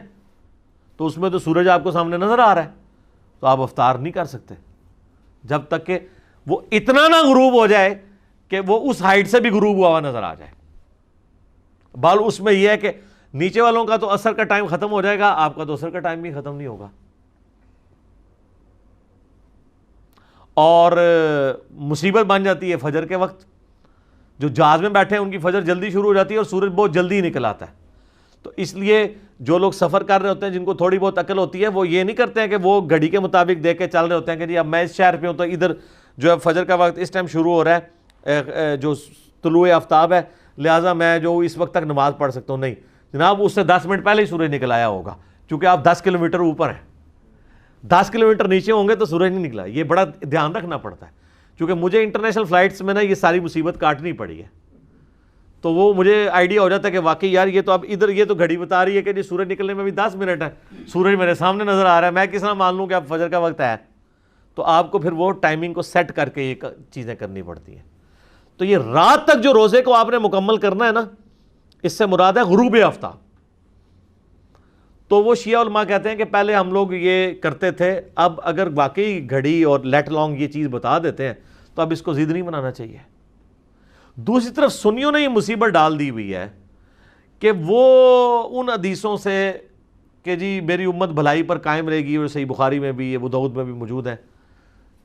تو اس میں تو سورج آپ کو سامنے نظر آ رہا ہے، تو آپ افطار نہیں کر سکتے جب تک کہ وہ اتنا نہ غروب ہو جائے کہ وہ اس ہائٹ سے بھی غروب ہوا ہوا نظر آ جائے. بال اس میں یہ ہے کہ نیچے والوں کا تو عصر کا ٹائم ختم ہو جائے گا، آپ کا تو عصر کا ٹائم بھی ختم نہیں ہوگا. اور مصیبت بن جاتی ہے فجر کے وقت. جو جہاز میں بیٹھے ہیں ان کی فجر جلدی شروع ہو جاتی ہے اور سورج بہت جلدی نکل آتا ہے. تو اس لیے جو لوگ سفر کر رہے ہوتے ہیں جن کو تھوڑی بہت عقل ہوتی ہے وہ یہ نہیں کرتے ہیں کہ وہ گھڑی کے مطابق دیکھ کے چل رہے ہوتے ہیں کہ جی اب میں اس شہر پہ ہوں تو ادھر جو ہے فجر کا وقت اس ٹائم شروع ہو رہا ہے، جو طلوع آفتاب ہے، لہٰذا میں جو اس وقت تک نماز پڑھ سکتا ہوں. نہیں جناب، اس سے 10 منٹ پہلے ہی سورج نکل آیا ہوگا، کیونکہ آپ 10 کلومیٹر اوپر ہیں. 10 کلومیٹر نیچے ہوں گے تو سورج نہیں نکلا. یہ بڑا دھیان رکھنا پڑتا ہے، کیونکہ مجھے انٹرنیشنل فلائٹس میں نا یہ ساری مصیبت کاٹنی پڑی ہے. تو وہ مجھے آئیڈیا ہو جاتا ہے کہ واقعی یار یہ تو اب ادھر یہ تو گھڑی بتا رہی ہے کہ جی سورج نکلنے میں بھی 10 منٹ ہے، سورج میرے سامنے نظر آ رہا ہے، میں کس طرح مان لوں کہ اب فجر کا وقت ہے. تو آپ کو پھر وہ ٹائمنگ کو سیٹ کر کے یہ چیزیں کرنی پڑتی ہیں. تو یہ رات تک جو روزے کو آپ نے مکمل کرنا ہے نا، اس سے مراد ہے غروب آفتاب. تو وہ شیعہ علماء کہتے ہیں کہ پہلے ہم لوگ یہ کرتے تھے، اب اگر واقعی گھڑی اور لیٹ لانگ یہ چیز بتا دیتے ہیں تو اب اس کو ضد نہیں بنانا چاہیے. دوسری طرف سنیوں نے یہ مصیبت ڈال دی ہوئی ہے کہ وہ ان حدیثوں سے کہ جی میری امت بھلائی پر قائم رہے گی، اور صحیح بخاری میں بھی ابو داؤد میں بھی موجود ہے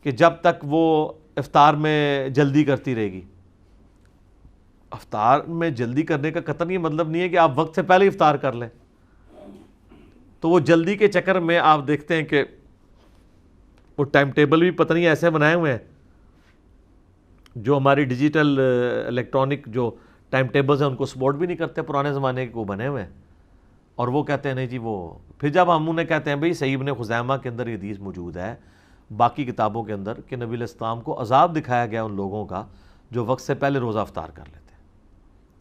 کہ جب تک وہ افطار میں جلدی کرتی رہے گی. افطار میں جلدی کرنے کا قطعاً یہ مطلب نہیں ہے کہ آپ وقت سے پہلے افطار کر لیں. تو وہ جلدی کے چکر میں آپ دیکھتے ہیں کہ وہ ٹائم ٹیبل بھی پتہ نہیں ایسے بنائے ہوئے ہیں جو ہماری ڈیجیٹل الیکٹرانک جو ٹائم ٹیبلز ہیں ان کو سپورٹ بھی نہیں کرتے، پرانے زمانے کے وہ بنے ہوئے ہیں. اور وہ کہتے ہیں نہیں جی وہ پھر جب ہم انہیں کہتے ہیں بھئی صحیح ابن خزیمہ کے اندر یہ حدیث موجود ہے، باقی کتابوں کے اندر، کہ نبی علیہ السلام کو عذاب دکھایا گیا ان لوگوں کا جو وقت سے پہلے روزہ افطار کر لیتے ہیں.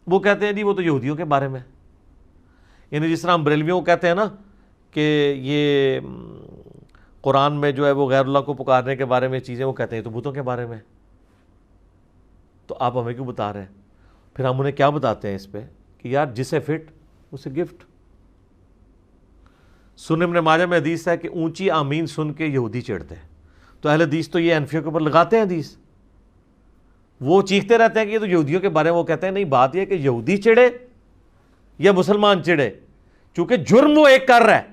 وہ کہتے ہیں جی وہ تو یہودیوں کے بارے میں، یعنی جس طرح ہم بریلویوں کو کہتے ہیں نا کہ یہ قرآن میں جو ہے وہ غیر اللہ کو پکارنے کے بارے میں چیزیں وہ کہتے ہیں تو بتوں کے بارے میں، تو آپ ہمیں کیوں بتا رہے ہیں؟ پھر ہم انہیں کیا بتاتے ہیں اس پہ کہ یار جسے فٹ اسے گفٹ۔ سنن ابن ماجہ میں حدیث ہے کہ اونچی آمین سن کے یہودی چڑھتے ہیں، تو اہل حدیث تو یہ انفیوں کے اوپر لگاتے ہیں حدیث، وہ چیختے رہتے ہیں کہ یہ تو یہودیوں کے بارے میں، وہ کہتے ہیں نہیں، بات یہ کہ یہودی چڑھے یا مسلمان چڑھے، چونکہ جرم وہ ایک کر رہا ہے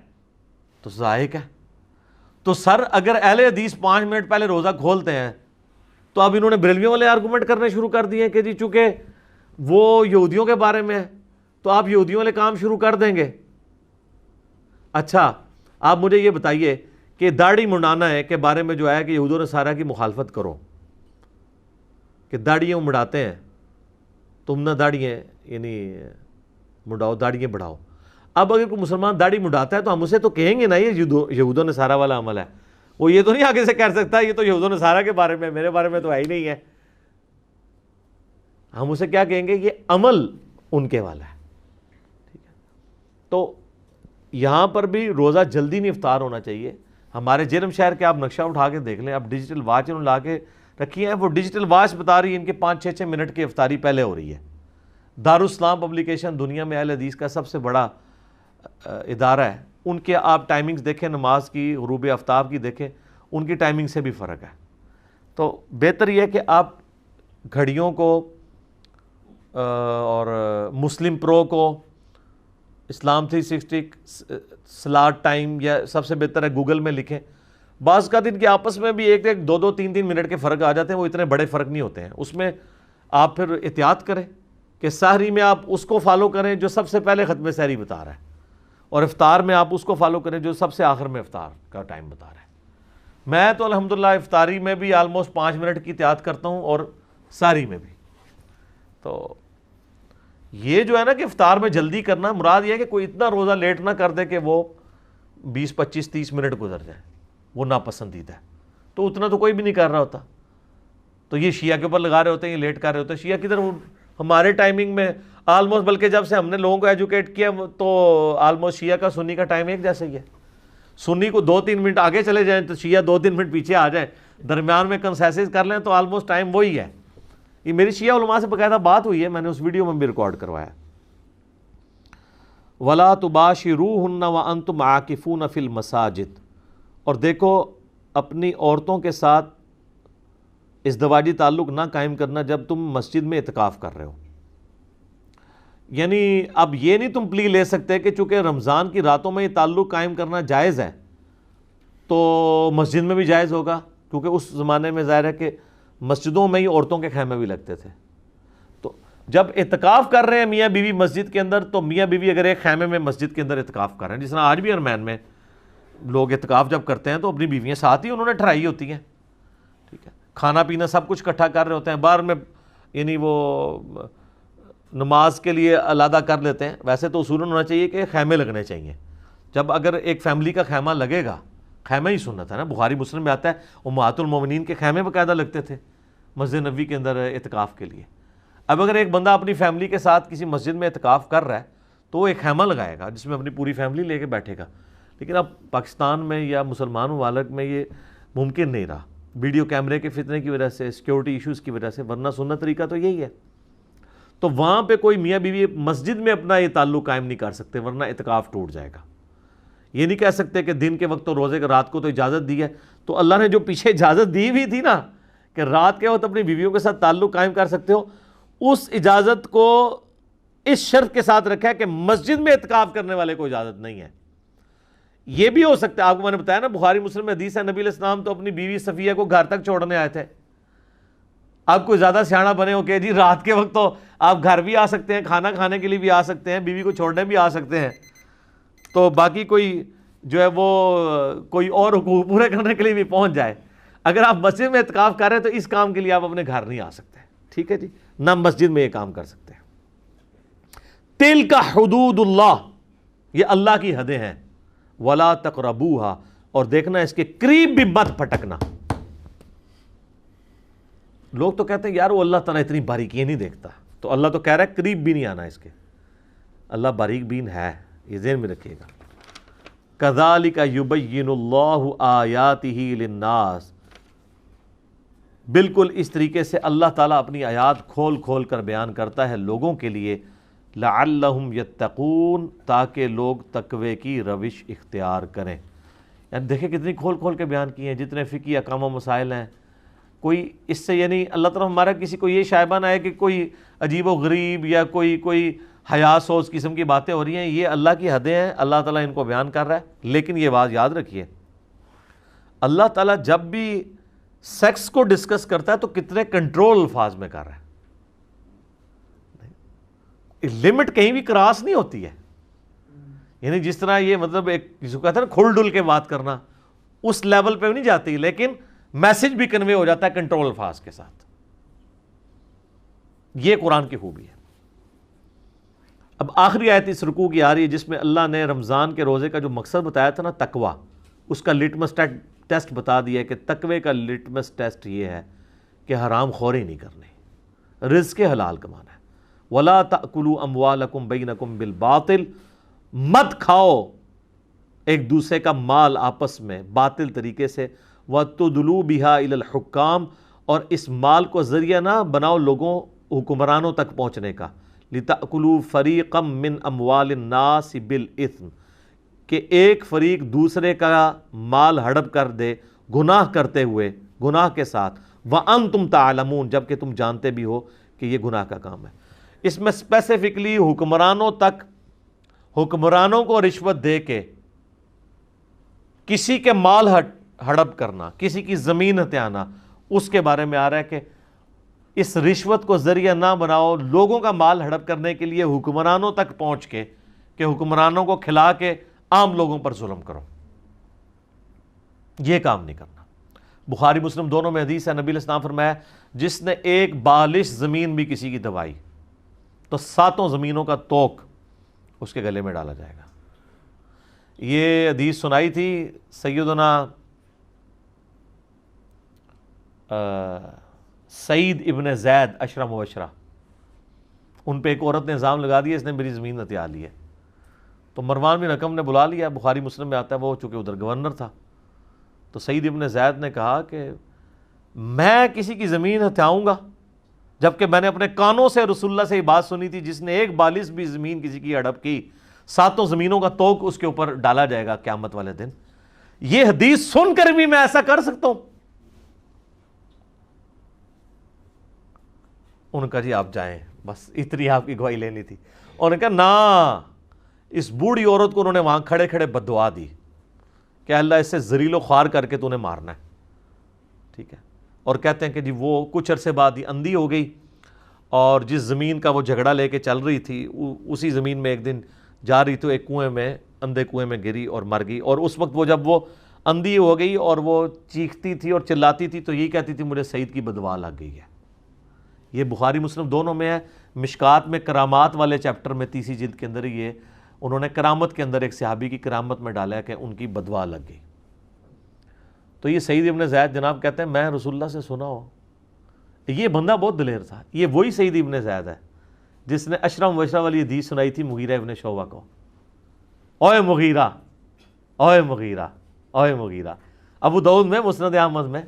تو ذائق ہے۔ تو سر اگر اہل حدیث 5 منٹ پہلے روزہ کھولتے ہیں تو اب انہوں نے بریلویوں والے آرگومنٹ کرنے شروع کر دیے کہ جی چونکہ وہ یہودیوں کے بارے میں ہے تو آپ یہودیوں والے کام شروع کر دیں گے۔ اچھا آپ مجھے یہ بتائیے کہ داڑھی منڈانا ہے کے بارے میں جو ہے کہ یہود و نصارہ کی مخالفت کرو کہ داڑھیاں مڑاتے ہیں، تم نہ داڑھیاں یعنی مڑاؤ، داڑھیاں بڑھاؤ۔ اب اگر کوئی مسلمان داڑھی مڑاتا ہے تو ہم اسے تو کہیں گے نا یہ یہود و نصارہ والا عمل ہے، وہ یہ تو نہیں آگے سے کہہ سکتا یہ تو یہود و نصارہ کے بارے میں، میرے بارے میں تو ہے ہی نہیں ہے۔ ہم اسے کیا کہیں گے؟ یہ عمل ان کے والا ہے، ٹھیک ہے۔ تو یہاں پر بھی روزہ جلدی نہیں افطار ہونا چاہیے۔ ہمارے جرم شہر کے آپ نقشہ اٹھا کے دیکھ لیں، اب ڈیجیٹل واچ انہوں نے لا کے رکھی ہے، وہ ڈیجیٹل واچ بتا رہی ہے ان کے 5-6 منٹ کی افطاری پہلے ہو رہی ہے۔ دارالاسلام پبلیکیشن دنیا میں اہل حدیث کا سب سے بڑا ادارہ ہے، ان کے آپ ٹائمنگز دیکھیں، نماز کی، غروب آفتاب کی دیکھیں، ان کی ٹائمنگ سے بھی فرق ہے۔ تو بہتر یہ ہے کہ آپ گھڑیوں کو اور مسلم پرو کو، اسلام 360 سلاٹ ٹائم، یا سب سے بہتر ہے گوگل میں لکھیں۔ بعض کا دن کے آپس میں بھی 1-1, 2-2, 3-3 منٹ کے فرق آ جاتے ہیں، وہ اتنے بڑے فرق نہیں ہوتے ہیں۔ اس میں آپ پھر احتیاط کریں کہ سحری میں آپ اس کو فالو کریں جو سب سے پہلے ختم سحری بتا رہا ہے، اور افطار میں آپ اس کو فالو کریں جو سب سے آخر میں افطار کا ٹائم بتا رہا ہے۔ میں تو الحمدللہ افطاری میں بھی آلموسٹ 5 منٹ کی احتیاط کرتا ہوں، اور سحری میں بھی۔ تو یہ جو ہے نا کہ افطار میں جلدی کرنا، مراد یہ ہے کہ کوئی اتنا روزہ لیٹ نہ کر دے کہ وہ 20, 25, 30 منٹ گزر جائے، وہ ناپسندیدہ ہے۔ تو اتنا تو کوئی بھی نہیں کر رہا ہوتا، تو یہ شیعہ کے اوپر لگا رہے ہوتے ہیں، یہ لیٹ کر رہے ہوتے ہیں۔ شیعہ کدھر، ہمارے ٹائمنگ میں آلموسٹ، بلکہ جب سے ہم نے لوگوں کو ایجوکیٹ کیا تو آلموسٹ شیعہ کا سنی کا ٹائم ایک جیسا ہی ہے۔ سنی کو 2-3 منٹ آگے چلے جائیں تو شیعہ 2-3 منٹ پیچھے آ جائیں، درمیان میں کنسیسز کر لیں تو آلموسٹ ٹائم وہی ہے۔ یہ میری شیعہ علماء سے باقاعدہ بات ہوئی ہے، میں نے اس ویڈیو میں بھی ریکارڈ کروایا۔ وَلَا تُبَاشِرُوهُنَّ وَأَنْتُمْ عَاكِفُونَ فِي الْمَسَاجِدِ، اور دیکھو اپنی عورتوں کے ساتھ ازدواجی تعلق نہ قائم کرنا جب تم مسجد میں اعتکاف کر رہے ہو۔ یعنی اب یہ نہیں تم پلی لے سکتے کہ چونکہ رمضان کی راتوں میں یہ تعلق قائم کرنا جائز ہے تو مسجد میں بھی جائز ہوگا، کیونکہ اس زمانے میں ظاہر ہے کہ مسجدوں میں ہی عورتوں کے خیمے بھی لگتے تھے۔ تو جب اعتکاف کر رہے ہیں میاں بیوی مسجد کے اندر، تو میاں بیوی اگر ایک خیمے میں مسجد کے اندر اعتکاف کر رہے ہیں، جس طرح آج بھی حرمین میں لوگ اعتکاف جب کرتے ہیں تو اپنی بیویاں ساتھ ہی انہوں نے ٹھہرائی ہوتی ہیں، ٹھیک ہے، کھانا پینا سب کچھ اکٹھا کر رہے ہوتے ہیں، باہر میں یعنی وہ نماز کے لیے علیحدہ کر لیتے ہیں۔ ویسے تو اصول ہونا چاہیے کہ خیمے لگنے چاہیے، جب اگر ایک فیملی کا خیمہ لگے گا، خیمہ ہی سنت ہے نا، بخاری مسلم میں آتا ہے امہات المومنین کے خیمے باقاعدہ لگتے تھے مسجد نبوی کے اندر اعتکاف کے لیے۔ اب اگر ایک بندہ اپنی فیملی کے ساتھ کسی مسجد میں اعتکاف کر رہا ہے تو وہ ایک خیمہ لگائے گا جس میں اپنی پوری فیملی لے کے بیٹھے گا، لیکن اب پاکستان میں یا مسلمان ممالک میں یہ ممکن نہیں رہا، ویڈیو کیمرے کے فتنے کی وجہ سے، سیکیورٹی ایشوز کی وجہ سے، ورنہ سنت طریقہ تو یہی ہے۔ تو وہاں پہ کوئی میاں بیوی مسجد میں اپنا یہ تعلق قائم نہیں کر سکتے، ورنہ اعتکاف ٹوٹ جائے گا۔ یہ نہیں کہہ سکتے کہ دن کے وقت تو روزے کا، رات کو تو اجازت دی ہے، تو اللہ نے جو پیچھے اجازت دی ہوئی تھی نا کہ رات کے وقت اپنی بیویوں کے ساتھ تعلق قائم کر سکتے ہو، اس اجازت کو اس شرط کے ساتھ رکھا ہے کہ مسجد میں اعتکاف کرنے والے کو اجازت نہیں ہے۔ یہ بھی ہو سکتا ہے، آپ کو میں نے بتایا نا بخاری مسلم میں حدیث ہے، نبی علیہ السلام تو اپنی بیوی صفیہ کو گھر تک چھوڑنے آئے تھے۔ آپ کوئی زیادہ سیاڑا بنے ہو کہ جی رات کے وقت تو آپ گھر بھی آ سکتے ہیں، کھانا کھانے کے لیے بھی آ سکتے ہیں، بیوی کو چھوڑنے بھی آ سکتے ہیں، تو باقی کوئی جو ہے وہ کوئی اور حقوق پورے کرنے کے لیے بھی پہنچ جائے۔ اگر آپ مسجد میں اعتکاف کر رہے ہیں تو اس کام کے لیے آپ اپنے گھر نہیں آ سکتے، ٹھیک ہے جی، نہ مسجد میں یہ کام کر سکتے ہیں۔ تلک حدود اللہ، یہ اللہ کی حدیں ہیں، ولا تقربوها، اور دیکھنا اس کے قریب بھی مت پھٹکنا۔ لوگ تو کہتے ہیں یار وہ اللہ تعالیٰ اتنی باریکی نہیں دیکھتا، تو اللہ تو کہہ رہا ہے قریب بھی نہیں آنا اس کے۔ اللہ باریک بین ہے، یہ ذہن میں رکھیے گا۔ کذالک یبین اللہ آیاتہ للناس، بالکل اس طریقے سے اللہ تعالیٰ اپنی آیات کھول کھول کر بیان کرتا ہے لوگوں کے لیے، لعلہم یتقون، تاکہ لوگ تقوی کی روش اختیار کریں۔ یعنی دیکھیں کتنی کھول کھول کے بیان کیے ہیں، جتنے فقہی احکام و مسائل ہیں، کوئی اس سے یعنی اللہ تعالیٰ ہمارا کسی کو یہ شائبہ نہ ہے کہ کوئی عجیب و غریب یا کوئی حیا سوز قسم کی باتیں ہو رہی ہیں، یہ اللہ کی حدیں ہیں، اللہ تعالیٰ ان کو بیان کر رہا ہے۔ لیکن یہ بات یاد رکھیے، اللہ تعالیٰ جب بھی سیکس کو ڈسکس کرتا ہے تو کتنے کنٹرول الفاظ میں کر رہا ہے، لمٹ کہیں بھی کراس نہیں ہوتی ہے۔ یعنی جس طرح یہ مطلب ایک جس کو کہتے ہیں نا کھل ڈل کے بات کرنا، اس لیول پہ نہیں جاتی، لیکن میسج بھی کنوے ہو جاتا ہے کنٹرول الفاظ کے ساتھ۔ یہ قرآن کی خوبی ہے۔ اب آخری آیت اس رکوع کی آ رہی ہے جس میں اللہ نے رمضان کے روزے کا جو مقصد بتایا تھا نا تقوی، اس کا لٹمس ٹیسٹ بتا دیا کہ تقوی کا لٹمس ٹیسٹ یہ ہے کہ حرام خوری نہیں کرنی، رزق حلال کمانا ہے۔ وَلَا تَأْكُلُوا أَمْوَالَكُمْ بَيْنَكُمْ بِالْبَاطِلِ، مت کھاؤ ایک دوسرے کا مال آپس میں باطل طریقے سے، وَتُدْلُوا بِهَا إِلَى الْحُكَّامِ، اور اس مال کو ذریعہ نہ بناؤ لوگوں حکمرانوں تک پہنچنے کا، لِتَأْكُلُوا فَرِيقًا مِّنْ أَمْوَالِ النَّاسِ بِالْإِثْمِ، کہ ایک فریق دوسرے کا مال ہڑپ کر دے گناہ کرتے ہوئے، گناہ کے ساتھ، وَأَنْتُمْ تَعْلَمُونَ، جبکہ تم جانتے بھی ہو کہ یہ گناہ کا کام ہے۔ اس میں اسپیسیفکلی حکمرانوں تک، حکمرانوں کو رشوت دے کے کسی کے مال ہڑپ کرنا، کسی کی زمین ہتھیانا، اس کے بارے میں آ رہا ہے کہ اس رشوت کو ذریعہ نہ بناؤ لوگوں کا مال ہڑپ کرنے کے لیے حکمرانوں تک پہنچ کے، کہ حکمرانوں کو کھلا کے عام لوگوں پر ظلم کرو، یہ کام نہیں کرنا۔ بخاری مسلم دونوں میں حدیث ہے، نبی علیہ السلام فرمایا جس نے ایک بالش زمین بھی کسی کی دبائی تو 7 زمینوں کا توق اس کے گلے میں ڈالا جائے گا۔ یہ حدیث سنائی تھی سیدنا سعید ابن زید عشرہ مبشرہ، ان پہ ایک عورت نے الزام لگا دیا اس نے میری زمین ہتھیا لی ہے، تو مروان بن حکم نے بلا لیا، بخاری مسلم میں آتا ہے وہ چونکہ ادھر گورنر تھا، تو سعید ابن زید نے کہا کہ میں کسی کی زمین ہتھیاؤں گا جبکہ میں نے اپنے کانوں سے رسول اللہ سے یہ بات سنی تھی جس نے ایک بالش بھی زمین کسی کی ہڑپ کی 7 زمینوں کا توق اس کے اوپر ڈالا جائے گا قیامت والے دن۔ یہ حدیث سن کر بھی میں ایسا کر سکتا ہوں؟ انہوں نے کہا جی آپ جائیں، بس اتنی آپ کی گواہی لینی تھی۔ انہوں نے کہا نا، اس بوڑھی عورت کو انہوں نے وہاں کھڑے کھڑے بددعا دی کہ اللہ اسے ذلیل و خوار کر کے تو نے مارنا ہے، ٹھیک ہے۔ اور کہتے ہیں کہ جی وہ کچھ عرصے بعد ہی اندھی ہو گئی، اور جس زمین کا وہ جھگڑا لے کے چل رہی تھی اسی زمین میں ایک دن جا رہی تو ایک کنویں میں، اندھے کنویں میں گری اور مر گئی۔ اور اس وقت وہ جب وہ اندھی ہو گئی اور وہ چیختی تھی اور چلاتی تھی تو یہی کہتی تھی مجھے سعید کی بددعا لگ گئی ہے۔ یہ بخاری مسلم دونوں میں ہے۔ مشکات میں کرامات والے چیپٹر میں 30 جلد کے اندر یہ انہوں نے کرامت کے اندر ایک صحابی کی کرامت میں ڈالا ہے کہ ان کی بددعا لگ گئی۔ تو یہ سعید ابن زید جناب کہتے ہیں میں رسول اللہ سے سنا ہو، یہ بندہ بہت دلیر تھا۔ یہ وہی سعید ابن زید ہے جس نے عشرہ مبشرہ والی حدیث سنائی تھی مغیرہ ابن شعبہ کو، اوئے مغیرہ، اوئے مغیرہ، اوئے مغیرہ، ابو داؤد میں، مسند احمد میں،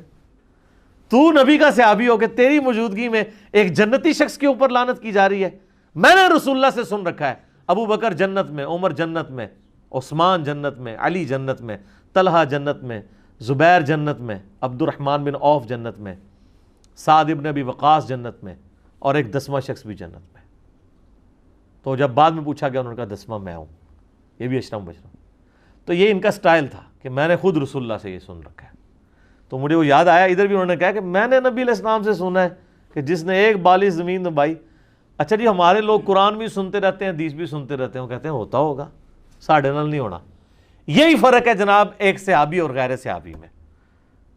تو نبی کا صحابی ہو کہ تیری موجودگی میں ایک جنتی شخص کے اوپر لعنت کی جا رہی ہے؟ میں نے رسول اللہ سے سن رکھا ہے ابو بکر جنت میں، عمر جنت میں، عثمان جنت میں، علی جنت میں، طلحہ جنت میں، زبیر جنت میں، عبد الرحمن بن عوف جنت میں، سعد ابن ابی وقاص جنت میں، اور ایک 10واں شخص بھی جنت میں۔ تو جب بعد میں پوچھا گیا انہوں نے کہا 10واں میں ہوں، یہ بھی عشرہ مبشرہ۔ تو یہ ان کا سٹائل تھا کہ میں نے خود رسول اللہ سے یہ سن رکھا ہے۔ تو مجھے وہ یاد آیا، ادھر بھی انہوں نے کہا کہ میں نے نبی علیہ السلام سے سنا ہے کہ جس نے ایک بالش زمین دبائی۔ اچھا جی ہمارے لوگ قرآن بھی سنتے رہتے ہیں، حدیث بھی سنتے رہتے ہیں، وہ کہتے ہیں ہوتا ہوگا، ساڑھے نال نہیں ہونا۔ یہی فرق ہے جناب ایک صحابی اور غیر صحابی میں،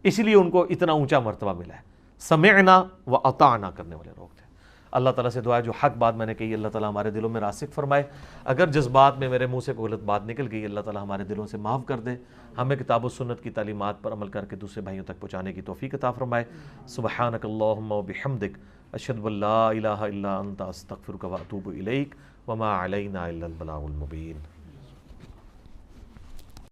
اس لیے ان کو اتنا اونچا مرتبہ ملا ہے، سمعنا و اطعنا کرنے والے لوگ تھے۔ اللہ تعالیٰ سے دعا ہے جو حق بات میں نے کہی اللہ تعالیٰ ہمارے دلوں میں راسخ فرمائے، اگر جذبات میں میرے منہ سے کوئی غلط بات نکل گئی اللہ تعالیٰ ہمارے دلوں سے معاف کر دے، ہمیں کتاب و سنت کی تعلیمات پر عمل کر کے دوسرے بھائیوں تک پہنچانے کی توفیق عطا فرمائے۔ سبحانک اللہم و بحمدک، اشہد ان لا الہ الا انت، استغفرک و اتوب الیک، وما علینا الا البلاغ المبین۔